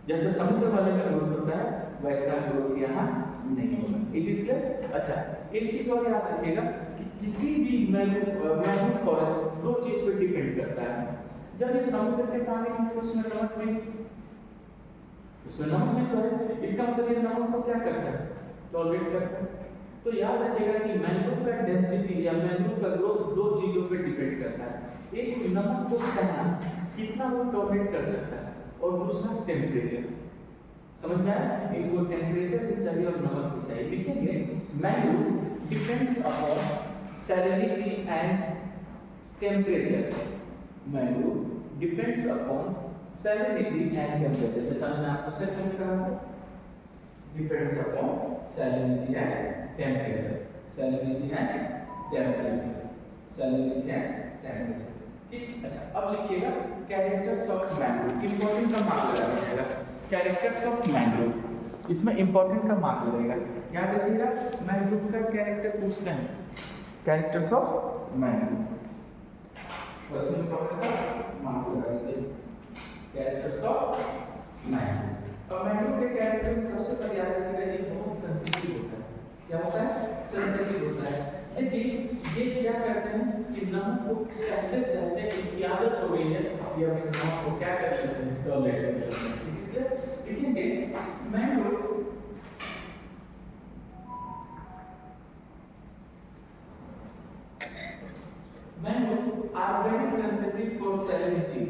जैसे समुद्र वाले में ग्रोथ होता है वैसा ग्रोथ यहाँ नहीं होगा। It is clear? अच्छा, एक चीज और याद रखिएगा कि किसी भी मैंग्रोव फॉरेस्ट दो चीज पर डिपेंड करता है। जब ये समुद्र के पानी में है तो उसमें नमक नहीं, उसमें नमक नहीं तो है, इसका मतलब ये नमक को क्या करता है, टॉलरेट करता है। तो याद रखिएगा कि मैंग्रोव का डेंसिटी या मैंग्रोव का ग्रोथ दो चीजों पर डिपेंड करता है। एक नमक को सहना, कितना वो टॉलरेट कर सकता है, और दूसरा टेम्परेचर। समझ में आया? इनको टेम्परेचर भी चाहिए और नमक भी चाहिए। लिखेंगे mangrove depends upon salinity and temperature. Mangrove depends upon salinity and temperature. जैसा मैंने आपको सेशन में कहा था, depends upon salinity and temperature, salinity and temperature, salinity and temperature. ठीक, अच्छा अब लिखिएगा कैरेक्टर्स ऑफ मैंग्रोव। इंपॉर्टेंट का मार्क लगा दीजिएगा, कैरेक्टर्स ऑफ मैंग्रोव, इसमें इंपॉर्टेंट का मार्क लगेगा। याद रखिएगा मैंग्रोव का कैरेक्टर पूछते हैं, कैरेक्टर्स ऑफ मैंग्रोव, तो इसमें इंपॉर्टेंट का मार्क लगा दीजिए, कैरेक्टर्स ऑफ मैंग्रोव। और मैंग्रोव के कैरेक्टर में सबसे पहले याद रखिएगा ये बहुत सेंसिटिव होता है। क्या होता है? सेंसिटिव होता है। लेकिन ये क्या करते हैं कि नमक को सहते सहते इनकी आदत हो गई है, ये अपने नमक को क्या कर लेते हैं, टॉलरेट कर लेते हैं। इसलिए लिखेंगे mangrove are very sensitive for salinity,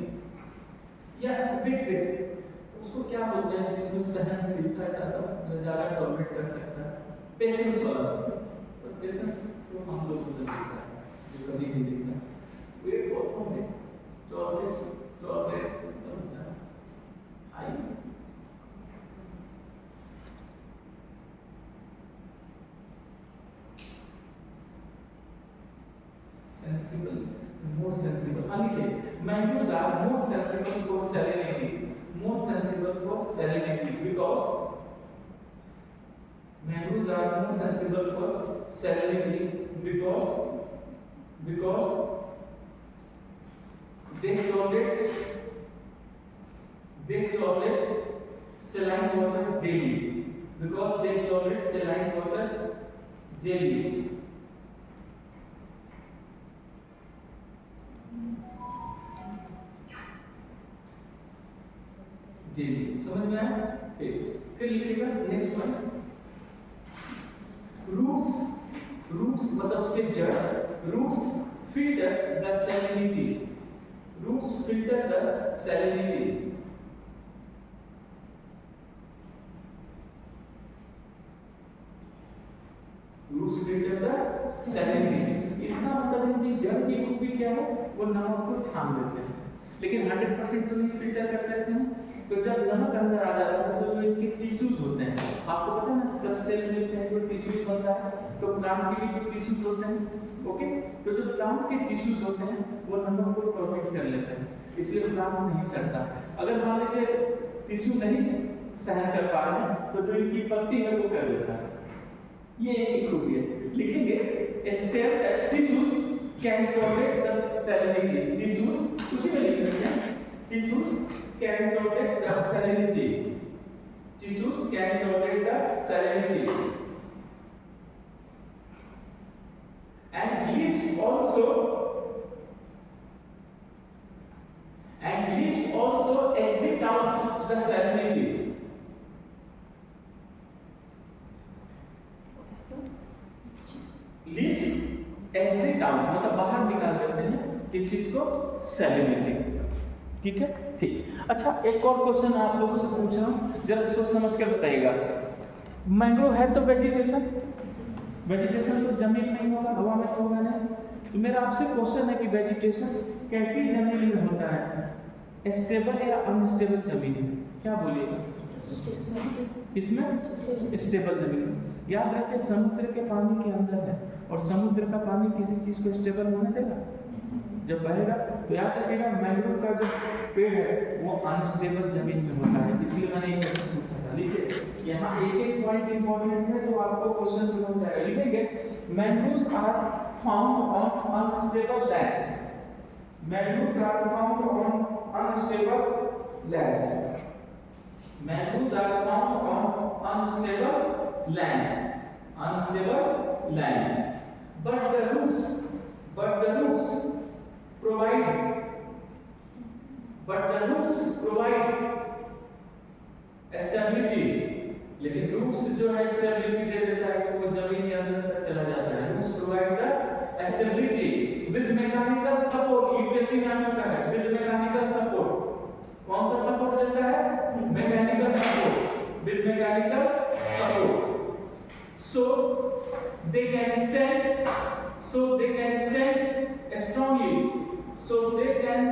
या वेट उसको क्या बोलते हैं जिसमें सहनशीलता ज्यादा, जो ज्यादा टॉलरेट कर सकता है, पेशेंस वाला। तो पेशेंस तो हम लोग को दिखता है, जो कभी नहीं दिखता, वेट बहुत कम है, टॉलरेट होता है हाई। sensible, more sensible. लिखिए mangroves are more sensible for salinity, more sensible for salinity because mangroves are more sensible for salinity because they tolerate saline water daily, because they tolerate saline water daily. Daily, समझ में आया? फिर लिखिएगा next point, roots मतलब उसके जड़, roots filter the salinity, roots filter the salinity. Roots filter the salinity, इसका मतलब है कि जड़ की खूबी क्या है, वो नमक को छान देते हैं। लेकिन 100% तो नहीं फिल्टर कर सकते हैं। तो जब नमक अंदर आ जाता है तो जो इनके टिश्यूज होते हैं, आपको पता है ना, सब सेल मिलते हैं तो टिश्यूज बनता है, तो प्लांट के भी तो टिश्यूज होते हैं। ओके, तो जो प्लांट के टिश्यूज होते हैं वो नमक को प्रोटेक्ट कर लेते हैं, इसलिए प्लांट नहीं सड़ता। अगर मान लीजिए टिश्यू नहीं सहन कर पा रहे हैं तो जो इनकी पत्ती है वो कर लेता है। ये एक खूबी है। लिखेंगे stem tissues can tolerate the salinity, tissues उसी में लिख सकते हैं, tissues can tolerate the salinity, tissues can tolerate the salinity and leaves also exit out the salinity. Leaves exit out मतलब बाहर निकाल देते हैं इस चीज को, सैलिनिटी। ठीक है, ठीक। अच्छा, एक और क्वेश्चन आप लोगों से पूछ रहा हूँ, जरा सोच समझ कर बताइएगा। मैंग्रोव है तो वेजिटेशन, वेजिटेशन तो जमीन नहीं होगा, हवा में तो होगा नहीं। तो मेरा आपसे क्वेश्चन है कि वेजिटेशन कैसी जमीन में होता है, स्टेबल या अनस्टेबल जमीन में? क्या बोलिएगा? इसमें स्टेबल जमीन में। याद रखिए समुद्र के पानी के अंदर है और समुद्र का पानी किसी चीज को स्टेबल होने देगा जब बहेगा। तो याद रखिएगा मैंग्रोव का जो पेड़ है वो अनस्टेबल जमीन में होता है, इसलिए मैंने एक क्वेश्चन पूछा था। लिखिए यहाँ एक पॉइंट इंपॉर्टेंट है जो आपको क्वेश्चन में हो जाएगा। लिखेंगे mangroves are found on unstable land, mangroves are found on unstable land, mangroves are found on unstable land, unstable land, but the roots provide stability, लेकिन रूट्स जो है स्टेबिलिटी दे देता है कि वो जमीन के अंदर तक चला जाता है। Roots provide the stability with mechanical support, UPSC में आ चुका है, विद मैकेनिकल सपोर्ट। कौन सा सपोर्ट देता है? Mechanical support, with mechanical support. So they can stand strongly, so they can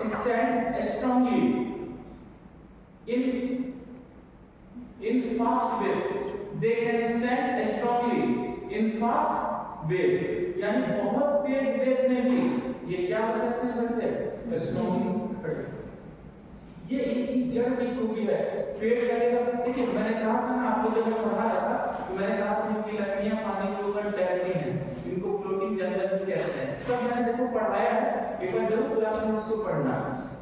stand strongly in fast wave, they can stand strongly in fast wave, यानी बहुत तेज वेव में भी ये क्या हो सकते हैं बच्चे? स्ट्रॉन्गली खड़े हो सकते हैं। ये इनकी जड़ की खूबी है। पेड़ करेगा, देखिए मैंने कहा था ना आपको जब मैं पढ़ा रहा था तो मैंने कहा था इनकी लकड़ियां पानी के ऊपर तैरती हैं, इनको फ्लोटिंग जंगल भी कहते हैं। सब मैंने देखो पढ़ाया है, एक बार जरूर क्लास में उसको पढ़ना,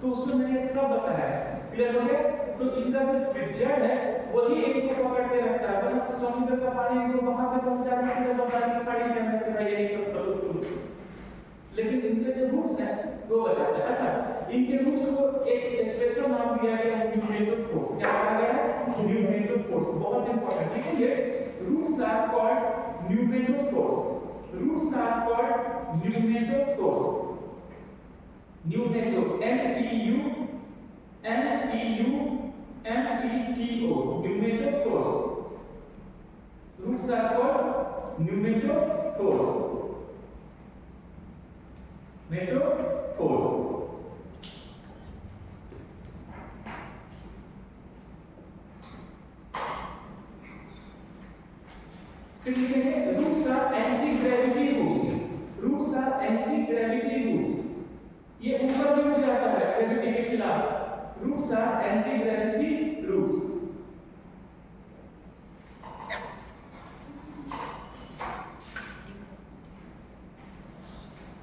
तो उसमें मैंने सब बताया है। क्लियर हो गया? तो इनका जो जड़ है वही इनको पकड़ के रखता है, वरना तो समुद्र का पानी इनको वहां पे पहुंचाने से तो पानी खड़ी करने के लिए यही तो, लेकिन इनके जो रूट्स हैं वो बचाते हैं। अच्छा, इनके रूट्स को एक स्पेशल नाम दिया गया है, न्यूमेटो फोर्स। क्या कहा गया है? न्यूमेटो फोर्स। बहुत इंपॉर्टेंट, ठीक है? ये roots are called pneumatophores, roots are called pneumatophores, pneumato NEUMETO, pneumatophores, roots are called pneumatophores, meto phores. फिर लिखेंगे roots are anti gravity roots, roots are anti gravity roots. ये ऊपर भी उठ जाता है gravity के खिलाफ, roots are anti gravity roots.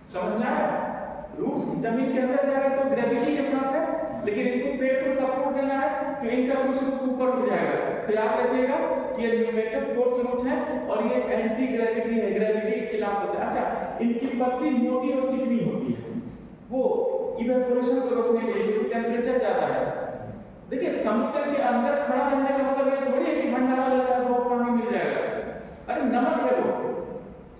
समझ में आया? रूट्स जमीन के अंदर जाएगा तो ग्रेविटी के साथ है, लेकिन इनको पेड़ को सपोर्ट देना है तो इनका कुछ ऊपर उठ जाएगा। तो याद रखिएगा कि ये न्यूमेटो फोर्स रूट है और ये एंटी ग्रेविटी है, ग्रेविटी के खिलाफ होता है। अच्छा, इनकी पत्ती मोटी और चिकनी होती है, वो इवेपोरेशन को रोकने के लिए, टेम्परेचर ज्यादा है। देखिए समुद्र के अंदर खड़ा रहने का मतलब ये थोड़ी है कि भंडारा लगा है बहुत पानी मिल जाएगा। अरे नमक है वो,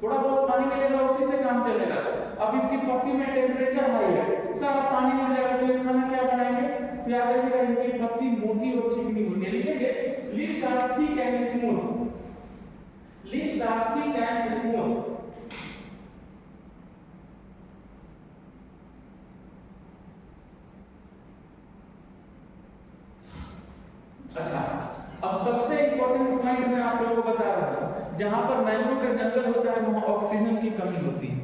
थोड़ा बहुत पानी मिलेगा उसी से काम चलेगा। अब इसकी पत्ती में टेम्परेचर हाई है, सारा पानी मिल जाएगा तो ये खाना क्या बनाएंगे? तो याद रखिएगा इनकी पत्ती मोटी और चिकनी होती है। लिखेंगे leaves are thick and smooth, leaves are thick and smooth, अच्छा, अब सबसे इंपॉर्टेंट पॉइंट मैं आप लोगों को बता रहा हूँ, जहां पर मैंग्रोव का जंगल होता है वहां ऑक्सीजन की कमी होती है।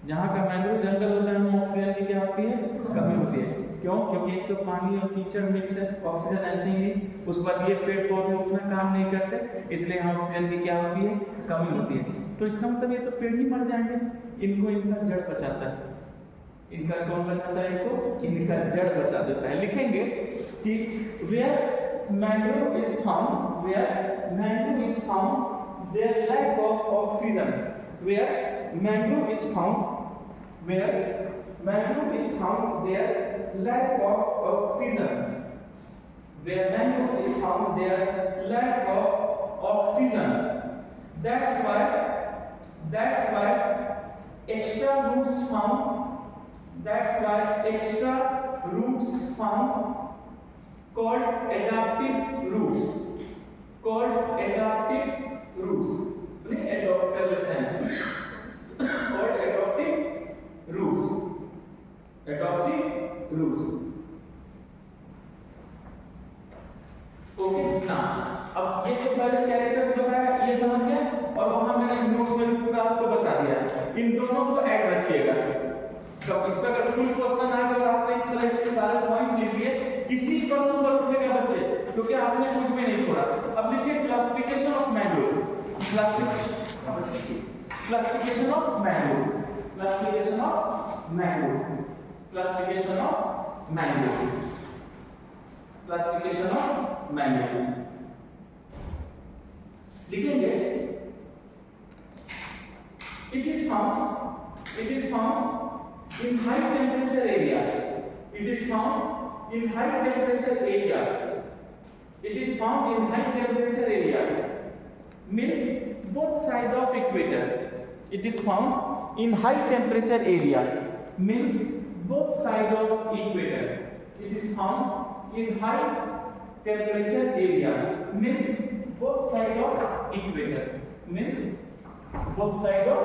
जहां का मैंग्रोव जंगल होता है वहां ऑक्सीजन की क्या होती है, कमी होती है। क्यों? क्योंकि एक तो पानी और कीचड़ मिक्स है, ऑक्सीजन ऐसे ही नहीं, उस पर ये पेड़ पौधे उतना काम नहीं करते, इसलिए यहाँ ऑक्सीजन की क्या होती है, कमी होती है। तो इसका मतलब ये तो पेड़ ही मर जाएंगे, इनको इनका जड़ बचाता है। इनका कौन बचाता है? इनको इनका जड़ बचा देता है। लिखेंगे कि where mangrove is found, where mangrove is found there lack of oxygen, where mangrove is found, where mangrove is found there lack of oxygen, where mangrove is found there lack of oxygen. That's why extra roots found, that's why extra roots found called adaptive roots, called adaptive roots, adopt कर लेते हैं, called adaptive roots, adaptive roots. Okay ना, अब ये जो characters बताया ये समझ गया, और वहां मैंने नोट्स में पूरा आपको बता दिया। इन दोनों को ऐड रखिएगा, तो इस पर अगर फुल क्वेश्चन आएगा और आपने इस तरह से सारे पॉइंट्स लिख दिए, इसी पर नंबर उठेगा बच्चे, क्योंकि आपने कुछ भी नहीं छोड़ा। अब लिखिए classification of mangrove, classification of mangrove, classification of mangrove, classification of mangrove, classification of mangrove लिखेंगे। it is found in high temperature area, it is found in high temperature area, it is found in high temperature area means both side of equator, it is found in high temperature area means both side of equator, it is found in high temperature area means both side of equator, means both side of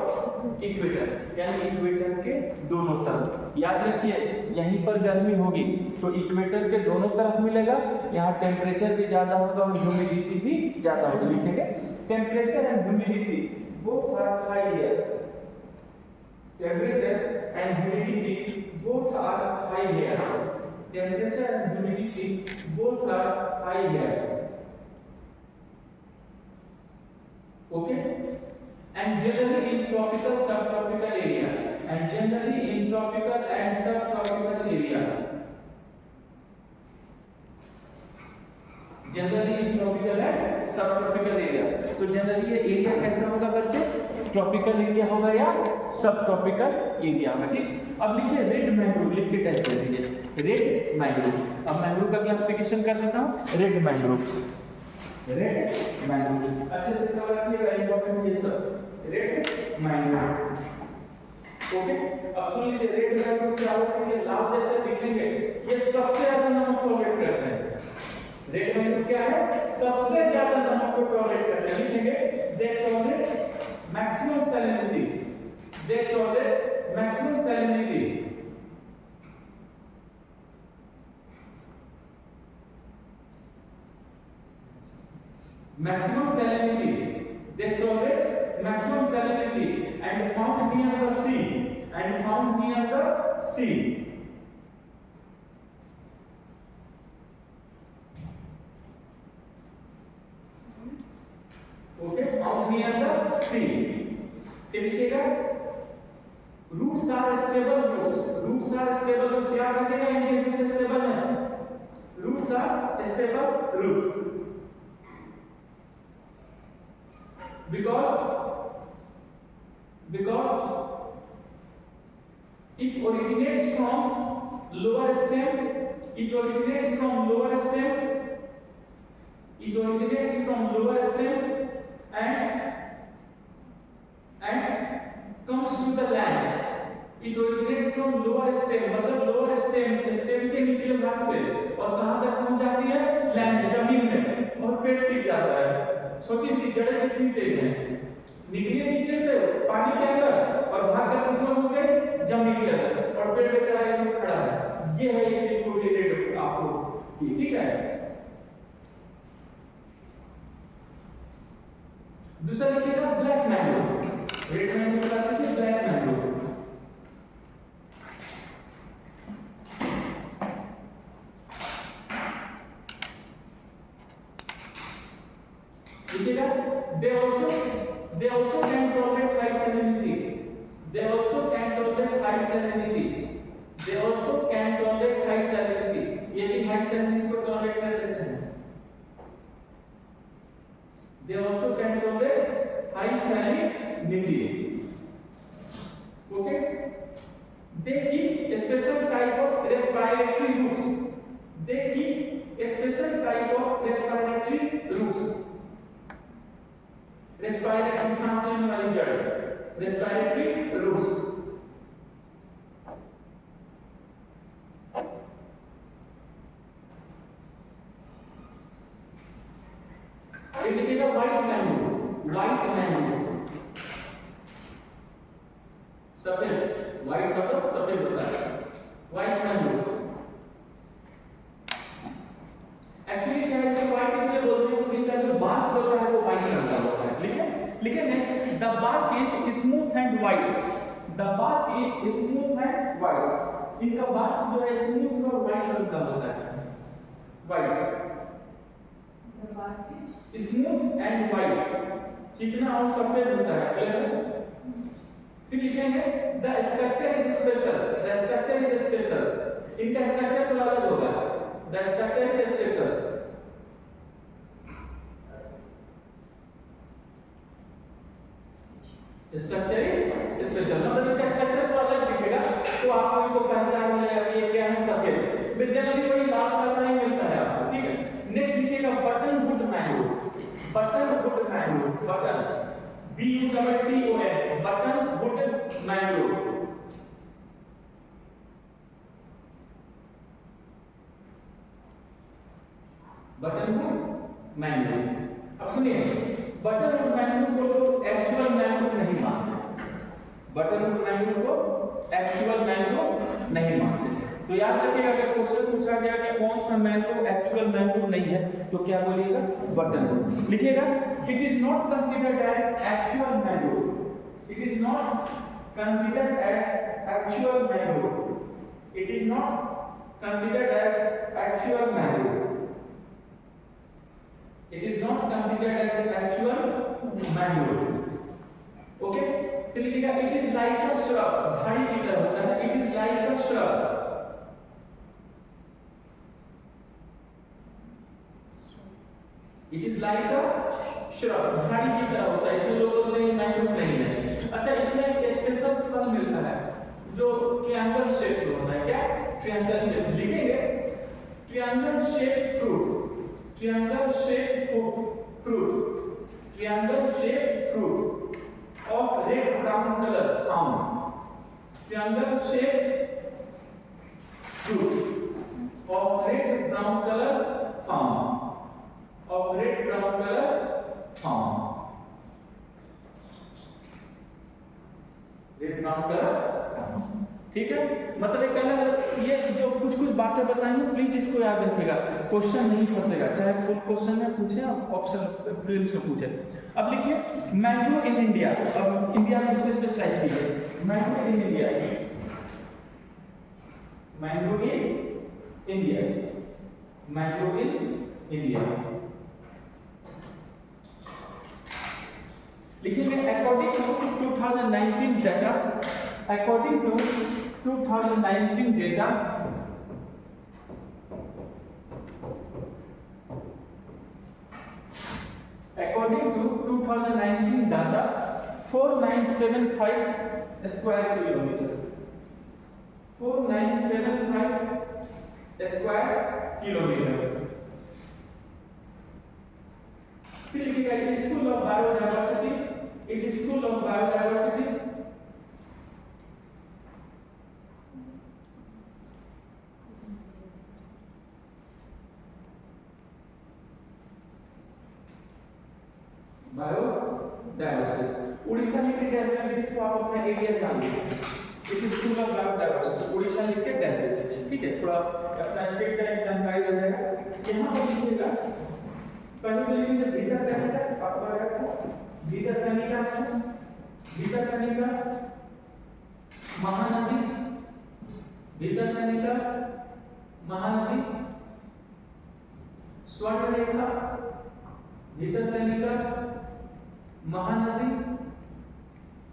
equator, यानी equator के दोनों तरफ। याद रखिए यहीं पर गर्मी होगी तो इक्वेटर के दोनों तरफ मिलेगा, यहाँ टेम्परेचर भी ज्यादा होगा और ह्यूमिडिटी भी ज्यादा होगी। लिखेंगे temperature and humidity both are high here, temperature and humidity both are high here, temperature and humidity both are high here, okay, and generally in tropical subtropical area, and generally in tropical and subtropical area, generally in tropical and subtropical area. तो generally ये area कैसा होगा बच्चे, tropical area होगा या सब tropical area होगा। ठीक, अब लिखिए रेड मैंग्रोव, लिख के टेस्ट कर दीजिए रेड मैंग्रोव। अब मैंग्रोव का क्लासिफिकेशन कर देता हूं, रेड मैंग्रोव, रेड मैंग्रोव अच्छे से कवर रखिएगा, इंपॉर्टेंट ये सब रेड मैंग्रोव। ओके, अब सुन लीजिए रेड मैंग्रोव क्या होता है, लाल जैसे दिखेंगे, ये सबसे ज्यादा नमक टॉलरेट करते हैं। रेड मैंग्रोव क्या है, सबसे ज्यादा नमक को टॉलरेट करते हैं। लिखेंगे दे tolerate maximum salinity, they tolerate maximum salinity, maximum salinity, they tolerate maximum salinity and found near the sea, and found near the sea. Okay, found near the sea. लिखिएगा roots are stable roots, roots are stable roots, याद रखिएगा इनके roots stable हैं, roots are stable roots because it originates from lower stem, it originates from lower stem, it originates from lower stem and comes to the land. It originates from lower stem, मतलब lower stem, stem के निचले भाग से, और कहाँ तक पहुँच जाती है, लैंड, जमीन में, और पेड़ टिक जाता है। सोचिए कि जड़ें कितनी तेज हैं, निकली नीचे से पानी के अंदर और भाग कर किसमें घुस गए, जमीन के अंदर, और पेड़ बेचारा यहाँ खड़ा है। ये है इसकी पूरी रेड आपको, ठीक है। दूसरा लिखिएगा ब्लैक मैंगो, रेड मैंगो के बाद लिखिए ब्लैक मैंगो। लिखिएगा they also can tolerate high salinity, they also can tolerate high salinity, they also can tolerate high salinity, ये भी high salinity को tolerate कर लेते हैं। they also can tolerate high salinity, okay, they keep a special type of respiratory roots, they keep a special type of respiratory roots, respiratory सांस लेने वाली जड़, रेस्पिरेटरी रूट्स। ये लिखिएगा व्हाइट मैंगो, व्हाइट मैंगो, सफेद, व्हाइट मतलब सफेद होता है, व्हाइट मैंगो। एक्चुअली क्या है कि व्हाइट इसलिए बोलते हैं क्योंकि इनका जो बार्क होता है वो व्हाइट रंग का होता है। लिखेंगे the bark is smooth and white, the bark is smooth and white, इनका बार्क जो है स्मूथ और वाइट रंग का होता है, वाइट, स्मूथ एंड वाइट, चिकना और सफेद होता है, क्लियर है। फिर लिखेंगे the structure is special, the structure is special, इनका स्ट्रक्चर थोड़ा अलग होगा, the structure is special, structure is special, मतलब इसका स्ट्रक्चर थोड़ा अलग दिखेगा तो आपको इनको पहचान में आएगा ये क्या है, सफेद। फिर जनरली कोई लाल वाला नहीं मिलता है आपको, ठीक है। नेक्स्ट लिखिएगा button would mango, button would mango, button BUTTON, button would mango. Button would mango, अब सुनिए बटन वुड मैंगो को लोग एक्चुअल मैंगो नहीं मानते, बटन वुड मैंगो को एक्चुअल मैंगो नहीं मानते। तो याद रखिएगा अगर क्वेश्चन पूछा गया कि कौन सा मैंगो एक्चुअल मैंगो नहीं है तो क्या बोलिएगा, बटन वुड। लिखिएगा it is not considered as actual mango, it is not considered as actual mango, it is not considered as actual mango, it is not considered as an actual mango, okay। फिर लिखिएगा it is like a shrub, झाड़ी की तरह होता है, it is like a shrub, it is like a shrub, झाड़ी की तरह होता है, इसलिए लोग बोलते हैं मैंगो नहीं है। अच्छा इसमें एक स्पेशल फल मिलता है जो ट्रायंगल शेप में होता है, क्या ट्रायंगल शेप, लिखेंगे triangle shape fruit, triangle shaped fruit, triangle shaped fruit of red brown color found, triangle shaped fruit of red brown color found, of red brown color found, red brown color found, ठीक है। मतलब एक अलग ये जो कुछ कुछ बातें बताएंगे प्लीज इसको याद रखिएगा, क्वेश्चन नहीं फंसेगा, चाहे फुल क्वेश्चन में पूछे ऑप्शन प्रीलिम्स में पूछे। अब लिखिए मैंगो इन इंडिया, अब इंडिया में इसमें स्पेशलाइज कीजिए, mango in India, mango in India, mango in India. लिखिए according to 2019 data, according to 2019 data, according to 2019 data 4975 square kilometer, 4975 square kilometer। फिर लिखिएगा it is full of biodiversity, it is full of biodiversity, biodiversity. Orissa लिख के dash दे दीजिए तो आप अपना एरिया जान लीजिए, it is full of biodiversity, Orissa लिख के डैश दे दीजिए, ठीक है, थोड़ा अपना स्टेट का एक जानकारी हो जाएगा। यहाँ पर लिखिएगा पहले तो लिखिए भीतर का आपका भितरकनिका है, भितरकनिका महानदी, भितरकनिका महानदी, स्वर्णरेखा, भितरकनिका महानदी,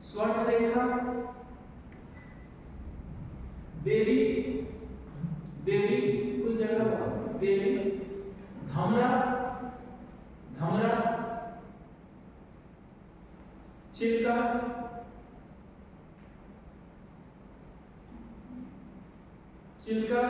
स्वर्णरेखा, देवी, देवी कुछ जगह, देवी, धमरा, धमरा, चिल्का, चिल्का,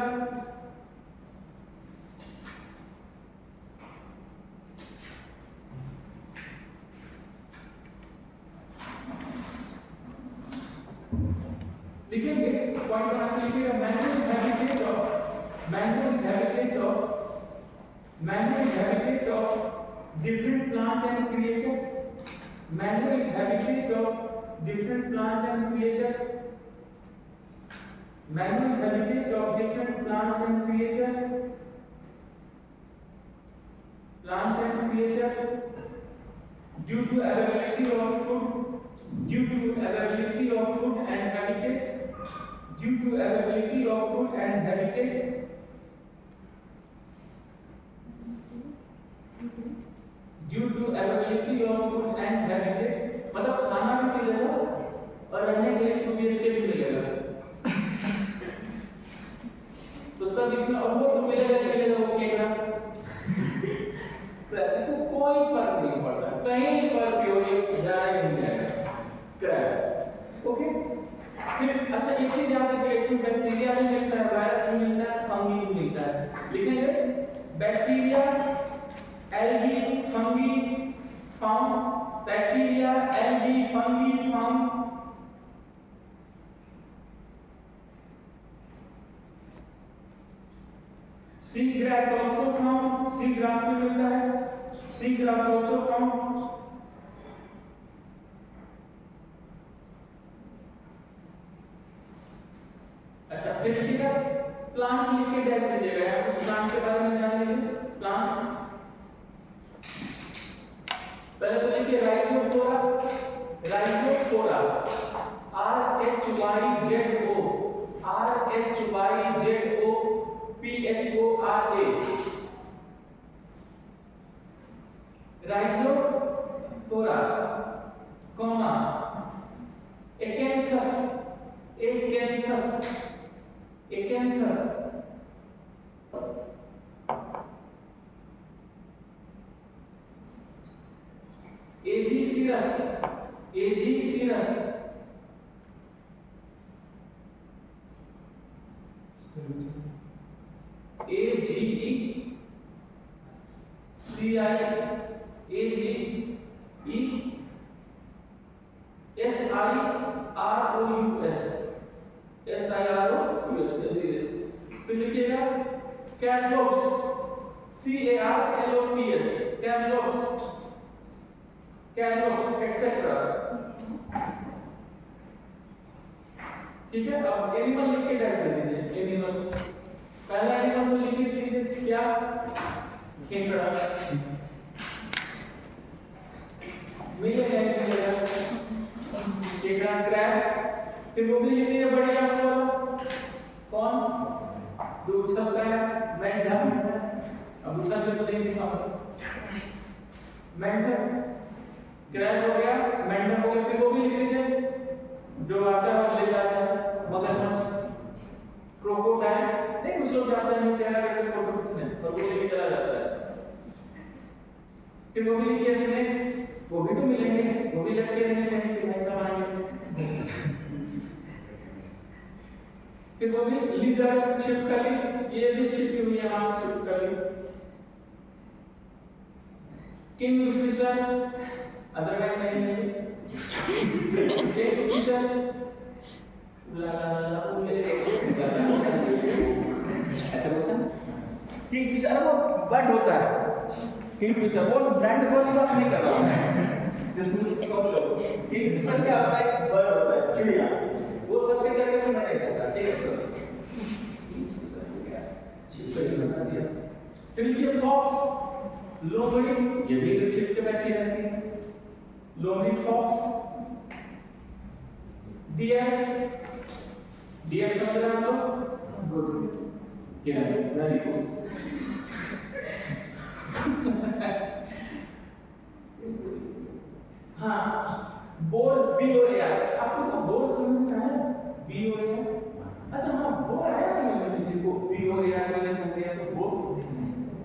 लिखेंगे पॉइंट बना के लिखिएगा। Mangrove is habitat of, mangrove is habitat of, mangrove is habitat of different plant and creatures, mangrove is habitat of different plant and creatures, mangrove is habitat of different plant and creatures, plant and creatures due to availability of food, due to availability of food and habitat, due to availability of food and habitat, due to availability of food and habitat, मतलब खाना भी मिलेगा और रहने के लिए 2 BHK भी मिलेगा। तो सब इसमें और वो तो मिलेगा वो केगा, इसको कोई फर्क नहीं पड़ता, कहीं पर भी हो ये जाए नहीं जाएगा क्रैप। ओके, फिर अच्छा एक चीज याद रखिए, इसमें बैक्टीरिया भी मिलता है, वायरस भी मिलता है, फंगी भी मिलता है। लिखेंगे bacteria, algae, fungi, found, bacteria, algae, fungi, found. Sea grass also found, sea grass भी मिलता है, सी ग्रास ऑल्सो फाउंड। अच्छा फिर लिखिएगा प्लांट लिख के डैश दीजिएगा, या कुछ प्लांट के बारे में जान लीजिए। प्लांट पहले तो लिखिए rhizophora, rhizophora, RHYZO, RHYZO PHORA, rhizophora, comma acanthus, acanthus, acanthus, aegiceras, aegiceras, फिर लिखिएगा कैरलोप्स, CARLOPS, कैरलोप्स, कैरलोप्स एक्सेट्रा। ठीक है, अब एनिमल लिख के डाल दीजिए। एनिमल पहला एनिमल को लिख लीजिए, क्या? खेकड़ा, मिलेगा मिलेगा खेकड़ा, क्रैब। फिर वो भी लिख लीजिए बड़े जानवर, कौन? जो उछलता है, मेंढक। अब उछलते तो नहीं दिखा, मेंढक, क्रैब हो गया, मेंढक हो गया। फिर वो भी लिख लीजिए जो आता है और ले जाता है, मगरमच्छ, क्रोकोडाइल। नहीं कुछ लोग जाते हैं कैमरा लेकर फोटो खींचने और वो लेके चला जाता है। फिर वो भी लिखिए स्नेक, वो भी तो मिलेंगे, वो भी लटके रहेंगे कहीं पे, ऐसा बनाएंगे। फिर वो भी लिजर्ड, छिपकली, ये भी छिपी हुई है वहां छिपकली। किंगफिशर, अदरवाइज नहीं मिलेगी। किंगफिशर ऐसा बोलता है किंगफिशर, अरे वो बर्ड होता है किंगफिशर, वो ब्रांड वाली बात नहीं कर रहा हूं। किंगफिशर क्या होता है? बर्ड होता है, चिड़िया, वो सबके चक्कर में नहीं रहता। ठीक है, चलो चिड़िया बना दिया। फिर ये फॉक्स, लोमड़ी, ये भी छिप के बैठी रहती है। लोमड़ी फॉक्स, डियर, डियर समझ रहे हैं आप लोग? गुड, क्या वेरी गुड। हाँ, बोल B-O-A-R, आपको तो बोल समझ में आया? B-O-A-R, अच्छा हाँ बोल आया समझ में किसी को? B-O-A-R मैंने कह दिया तो बोल,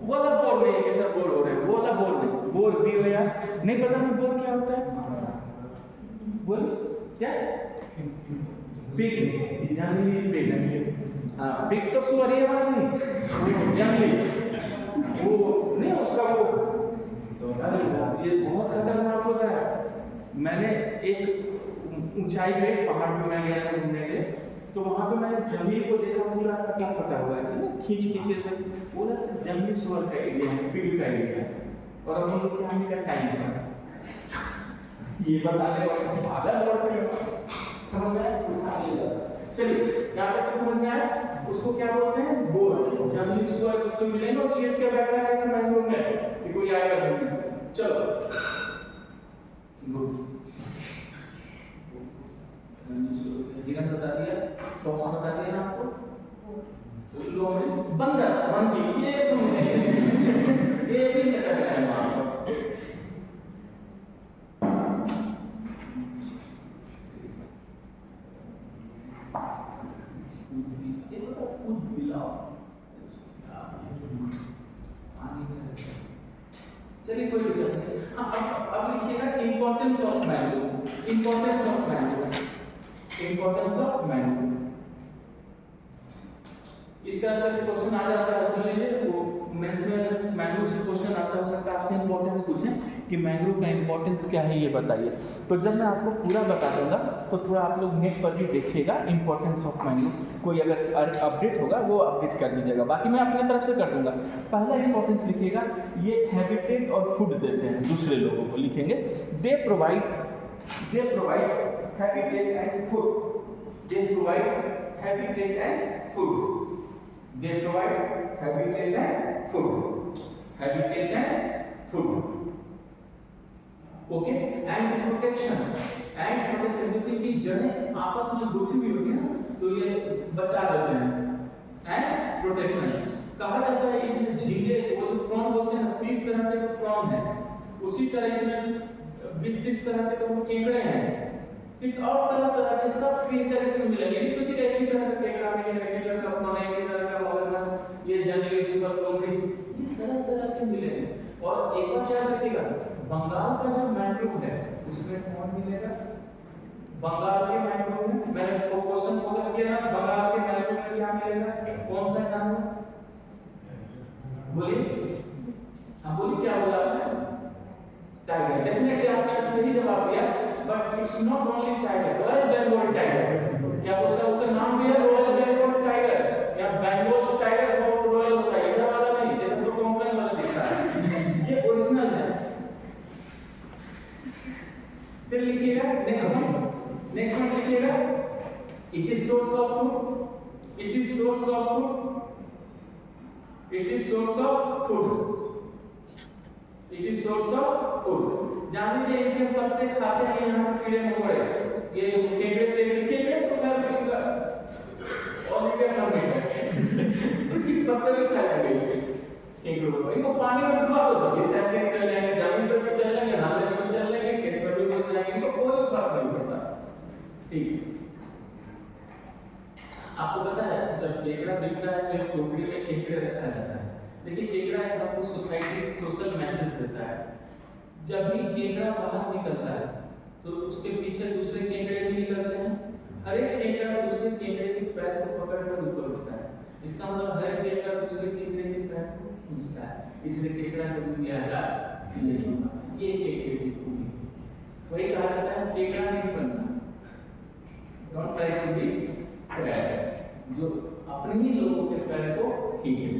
वो वाला बोल नहीं है कि सब बोल हो रहे हैं, वो वाला बोल नहीं, बोल B-O-A-R नहीं पता ना बोल क्या होता है? बोल क्या? बिग, जंगली बिग, हाँ बिग तो सुअरिया वाला नहीं, जंगली वो नहीं उसका वो, अरे ये बहुत खतरनाक होता है। मैंने एक ऊंचाई पे पहाड़ पे मैं गया घूमने के, तो वहां पे मैंने जंगली को देखा, पूरा कटा फटा हुआ है ऐसे ना, खींच खींच के से बोला से जंगली सुअर का एरिया है, बिग का एरिया है, और अब हम लोग क्या आने का टाइम है ये बताने वाले भागा लौट रहे हैं, समझ में आया? उठा लिया। चलिए यहाँ तक समझ में आया? उसको क्या बोलते हैं? बोल, जंगली सुअर से मिलेंगे और चीर के बैठा रहेगा मैंग्रोव में कि कोई आएगा घूमने। चलो गुड, जीवन बता दिया, टॉस बता दिया ना आपको, बंदर, मंकी, ये तुमने ये भी नहीं लगा है वहां पर। चलिए कोई दिक्कत नहीं। अब लिखिएगा importance of mango, importance of mango, importance of mango. इस तरह से क्वेश्चन आ जाता है, सुन लीजिए, वो मेंस में मैंगो से क्वेश्चन आता हो सकता है आपसे इंपॉर्टेंस पूछें कि मैंगो का इंपॉर्टेंस क्या है ये बताइए। तो जब मैं आपको पूरा बता दूंगा तो थोड़ा आप लोग नेट पर भी देखिएगा इंपॉर्टेंस ऑफ मैंगो, कोई अगर अपडेट होगा वो अपडेट कर दीजिएगा, बाकी मैं अपनी तरफ से कर दूंगा। पहला इंपॉर्टेंस लिखिएगा, ये हैबिटेट और फूड देते हैं दूसरे लोगों को, लिखेंगे they provide habitat and food, they provide habitat and food, they provide habitat and food, habitat and food, okay, and protection क्योंकि इनकी जड़ें आपस में गुथी हुई होती है ना, तो ये बचा देते हैं। एंड प्रोटेक्शन कहा जाता है इसमें झींगे, वो जो प्रॉन बोलते हैं ना, 30 तरह के प्रॉन है, उसी तरह इसमें 20-30 तरह के तो केकड़े हैं, एक और तरह के सब क्रिएचर इसमें मिलेंगे। ये सोचिए एक ही तरह का केकड़ा मिलेगा, एक ही तरह का प्रॉन, एक ही तरह का मगरमच्छ, ये जंगली सुअर, लोमड़ी, तरह के मिलेंगे। और एक बार क्या रखिएगा, बंगाल का जो मैंग्रोव है उसमें कौन मिलेगा? बंगाल के मैंग्रोव में मैंने क्वेश्चन फोकस किया ना, बंगाल के मैंग्रोव में क्या मिलेगा? कौन सा जानवर? बोलिए, हाँ बोलिए, क्या बोला आपने? टाइगर। डेफिनेटली आपने सही जवाब दिया, but it's not only tiger, royal Bengal tiger. क्या बोलता है उसका नाम भी है रॉयल बंगाल टाइगर, या बंगाल टाइगर बहुत रॉयल होता है, इधर वाला नहीं जैसे तो कोंकण वाला दिखता है, ये ओरिजिनल है। फिर लिखिएगा नेक्स्ट वन लिखिएगा, it is source of food, it is source of food, it is source of food, it is source of food. जान लीजिए इनके पत्ते खाते हैं यहाँ के कीड़े मकोड़े, ये केकड़े तो खैर और क्या नाम है पत्ते भी खा लेंगे इसके केकड़ों को, इनको पानी में डुबा दो तो ये तैर के निकल जाएंगे, जमीन पर भी चल लेंगे, नाले में भी चल लेंगे, खेत पर भी घुस जाएंगे, इनको कोई फर्क नहीं पड़ता। ठीक, आपको पता है जब केकड़ा बिकता है तो टोकरी में केकड़े रखा जाता है। देखिए केकड़ा एक आपको सोसाइटी सोशल मैसेज देता है। जब भी केकड़ा बाहर निकलता है तो उसके पीछे दूसरे केकड़े भी निकलते हैं, हर एक केकड़ा दूसरे केकड़े के पैर को पकड़कर ऊपर उठता है, इसका मतलब हर एक केकड़ा दूसरे केकड़े के पैर को खींचता है, इसलिए केकड़ा कभी भी आजाद नहीं होगा। ये केकड़े की खूबी, वही कहा जाता है केकड़ा नहीं बनना, don't try to be crab, जो अपने ही लोगों के पैर को खींचे,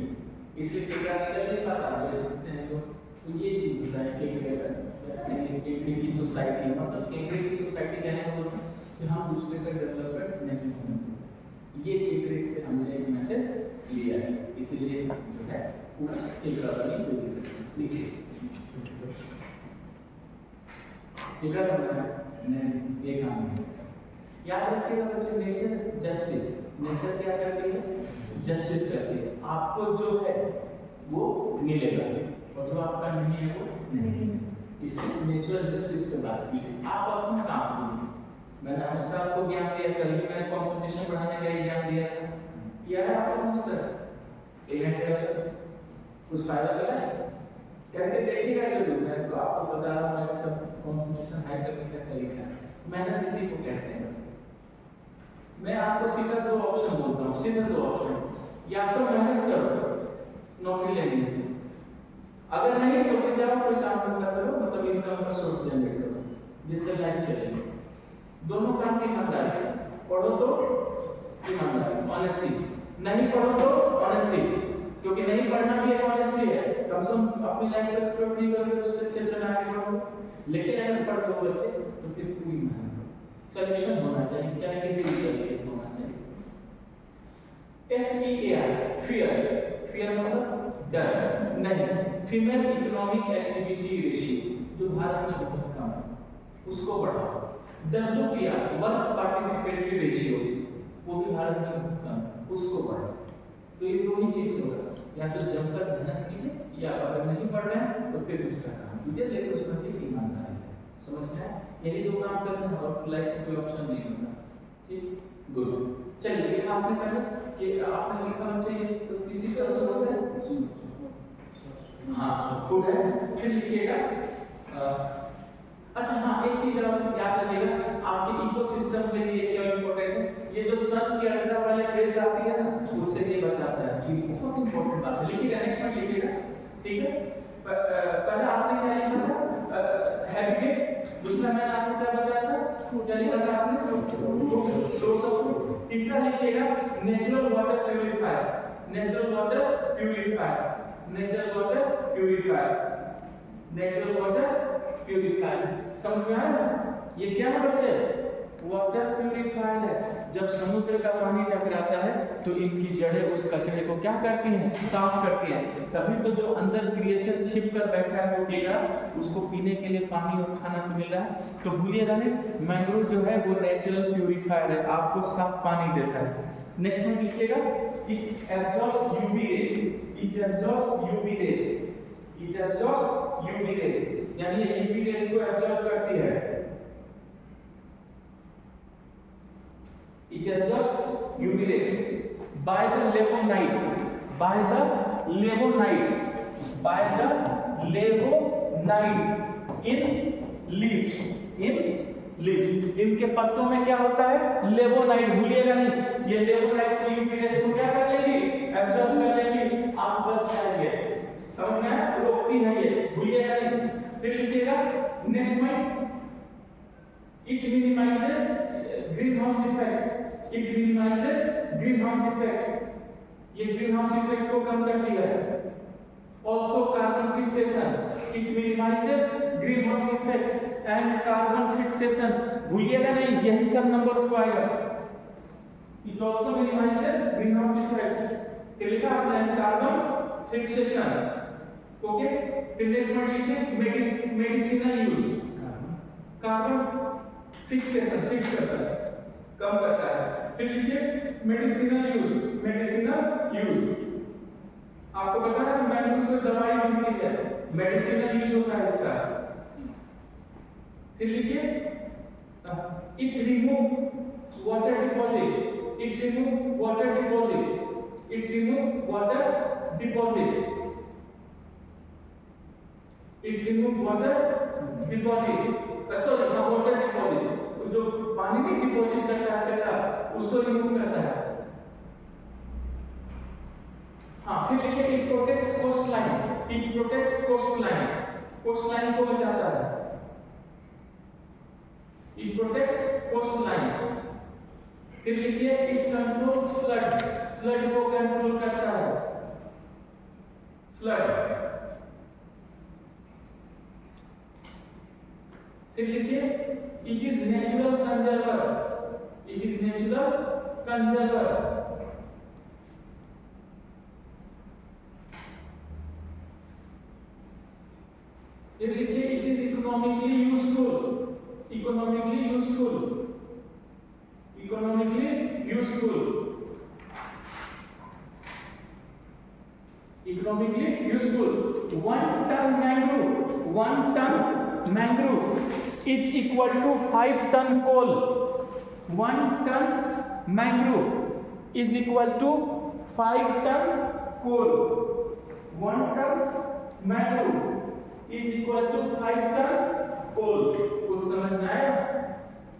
इसलिए केकड़ा निकल नहीं पाता, बोल सकते हैं लोग। तो ये चीज होता है केकड़े का, केकड़े की सोसाइटी, मतलब केकड़े की सोसाइटी कहने का मतलब कि हम दूसरे का डेवलपमेंट नहीं होने, ये केकड़े से हमने एक मैसेज लिया है, इसलिए जो है पूरा केकड़ा बनी हुई। देखिए ये क्या करना है? नहीं, ये काम नहीं। याद रखिएगा बच्चे, नेचर जस्टिस, नेचर क्या करती है? जस्टिस करती है। आपको जो है वो मिलेगा और जो आपका नहीं है वो नहीं। इसलिए नेचुरल जस्टिस पे बात की। आप अपना काम कीजिए। मैंने हमेशा आपको ज्ञान दिया, कल भी मैंने कंसंट्रेशन बढ़ाने का ही ज्ञान दिया था। किया है आपने उस तरह 1 घंटे वाला कुछ फायदा लगा है? करके देखिएगा जरूर। मैं तो आपको बता रहा हूँ, मैं सब कंसंट्रेशन हाई करने का तरीका है। मेहनत इसी को कहते हैं बच्चे। मैं आपको सीधा 2 ऑप्शन बोलता हूँ, सीधे 2 ऑप्शन। या तो मेहनत करो नौकरी लेने की, अगर नहीं तो फिर जाओ कोई काम धंधा करो, मतलब इनकम का सोर्स जनरेट करो जिससे लाइफ चलेगी। दोनों काम की ईमानदारी, पढ़ो तो ईमानदारी, ऑनेस्टी, नहीं पढ़ो तो ऑनेस्टी, क्योंकि नहीं पढ़ना भी एक ऑनेस्टी है। कम से कम अपनी लाइफ को एक्सप्लोर नहीं करोगे दूसरे क्षेत्र में आगे बढ़ो। लेकिन अगर पढ़ लो बच्चे तो फिर पूरी मेहनत करो, सिलेक्शन होना चाहिए, चाहे किसी भी तरीके से होना चाहिए। FEAR, फियर, फियर मतलब डर नहीं, फीमेल इकोनॉमिक एक्टिविटी रेशियो जो भारत में बहुत कम है, उसको बढ़ाओ। WPR, वर्क पार्टिसिपेटरी रेशियो, वो भी भारत में बहुत कम है, उसको बढ़ाओ। तो ये 2 ही चीज होगा, या तो जमकर मेहनत कीजिए, या अगर नहीं पढ़ रहे हैं तो फिर दूसरा काम कीजिए, लेकिन उसमें भी ईमानदारी से। समझ में आया? यही 2 काम करने हैं और लाइफ में कोई ऑप्शन नहीं होता। ठीक, गुड। चलिए, ये आपने पढ़ा कि आपने लिखा चाहिए तो किसी का सोर्स है, हाँ गुड है। फिर लिखिएगा अच्छा हाँ, एक चीज आप याद रखिएगा, आपके इकोसिस्टम के लिए क्या इंपॉर्टेंट है, ये जो सन की अल्ट्रा वायलेट रेज आती है ना, उससे ये बचाता है। ये बहुत इंपॉर्टेंट बात है, लिखिएगा, नेक्स्ट में लिखिएगा, ठीक है। पहले आपने क्या लिखा था? हैबिटेट। दूसरा मैंने आपको क्या बताया था? क्या लिखा था आपने? Source of. तीसरा लिखिएगा natural water purifier, natural water purifier, natural water purifier, natural water purifier. समझ में आया? ये क्या है बच्चे? वाटर प्यूरिफायर है। जब समुद्र का पानी टकराता है तो इनकी जड़ें उस कचरे को क्या करती हैं? साफ करती हैं। तभी तो जो अंदर क्रिएचर छिप कर बैठा है होगा, उसको पीने के लिए पानी और खाना तो मिल रहा है। तो भूलिएगा नहीं, मैंग्रोव जो है वो नेचुरल प्यूरिफायर है, आपको साफ पानी देता है। नेक्स्ट में लिखिएगा, it absorbs UV rays, it absorbs UV rays, it absorbs UV rays, यानी ये यूवी रेज को एब्जॉर्ब करती है। It absorbs UV rays by the lemonite, by the lemonite, by the lemonite in leaves, in leaves। इनके पत्तों में क्या होता है? लेबोनाइट। भूलिएगा नहीं, ये लेबोनाइट से यूवी रेस को क्या कर लेगी? एब्जॉर्ब कर लेगी, आप बच जाएंगे। समझ में? रोकती है ये, भूलिएगा नहीं। फिर लिखिएगा नेक्स्ट में, it minimises green house effect, it minimizes greenhouse effect, ये greenhouse effect को कम करती है। Also carbon fixation, it minimizes greenhouse effect and carbon fixation। भूलिएगा नहीं, यही सब नंबर 2 आएगा। It also minimizes greenhouse effect, फिर लिखा आपने carbon fixation, ओके। फिर नेक्स्ट में लिखिए medicinal use, carbon fixation, fix करता है, कम करता है। फिर लिखिए मेडिसिनल यूज, मेडिसिनल यूज, आपको पता है मैंगो से दवाई बनती है, मेडिसिनल यूज होता है इसका। फिर लिखिए it remove water deposit, it remove water deposit, it remove water deposit, it remove water deposit, sorry हाँ वाटर डिपॉजिट, जो पानी में डिपॉजिट करता है कचरा, उसको रिमूव करता है। हाँ, फिर लिखिए it protects coastline, it protects coastline, coastline को बचाता है, इट प्रोटेक्ट्स कोस्ट लाइन। फिर लिखिए इट कंट्रोल्स फ्लड, फ्लड को कंट्रोल करता है, फ्लड। फिर लिखिए it is natural conserver, it is natural conserver। फिर लिखिए it is economically useful, economically useful, economically useful, economically useful. 1 ton mangrove, 1 ton mangrove is equal to 5 ton coal। 1 ton mangrove is equal to 5 ton coal। 1 ton mangrove is equal to 5 ton coal। कुछ समझ में आया?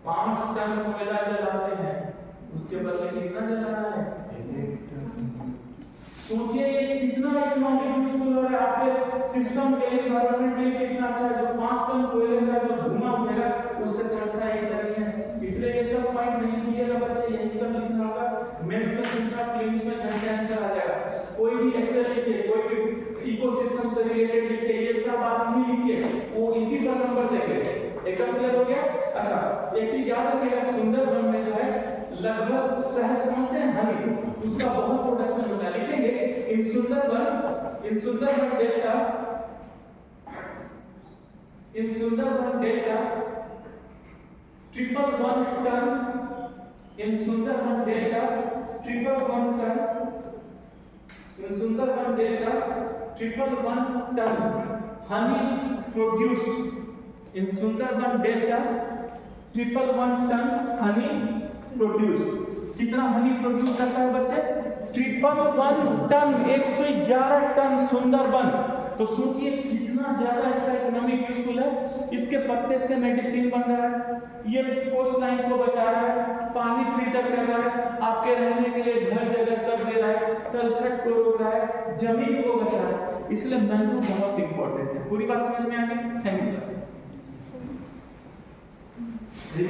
5 ton कोयला जलाते हैं, उसके बदले कितना जलाना है? सोचिए ये कितना इकोनॉमिक यूजफुल हो रहा है आपके सिस्टम के लिए, एनवायरनमेंट के लिए कितना अच्छा है। जो 5 टन कोयले का जो धुआं उठेगा उससे खर्चा ही नहीं है। इसलिए ये सब पॉइंट नहीं भूलिएगा बच्चे, यही सब लिखना होगा। मेंस में पूछना, प्रीलिम्स में ऐसे आंसर आ जाएगा। कोई भी ऐसे लिखिए, कोई भी इकोसिस्टम से रिलेटेड लिखिए, ये सब आप नहीं लिखिए, वो इसी पर नंबर देंगे। एकदम क्लियर हो गया? अच्छा, एक चीज याद रखिएगा, सुंदरबन में जो है लगभग शहद समझते हैं हनी, उसका बहुत प्रोडक्शन होता है। लिखेंगे in Sundarban delta, in Sundarban delta 111 tonne, in Sundarban delta 111 tonne, in Sundarban delta 111 tonne honey produced। in Sundarban Delta 111 tonne honey produced। कितना हनी प्रोड्यूस करता है बच्चे? 111 टन, 111 टन सुंदरबन। तो सोचिए कितना ज्यादा इसका इकोनॉमिक यूजफुल है। इसके पत्ते से मेडिसिन बन रहा है, ये कोस्ट लाइन को बचा रहा है, पानी फिल्टर कर रहा है, आपके रहने के लिए घर जगह सब दे रहा है, तलछट को रोक रहा है, जमीन को बचा रहा है। इसलिए मैंग्रोव बहुत इंपॉर्टेंट है। पूरी बात समझ में आ गई? Thank you.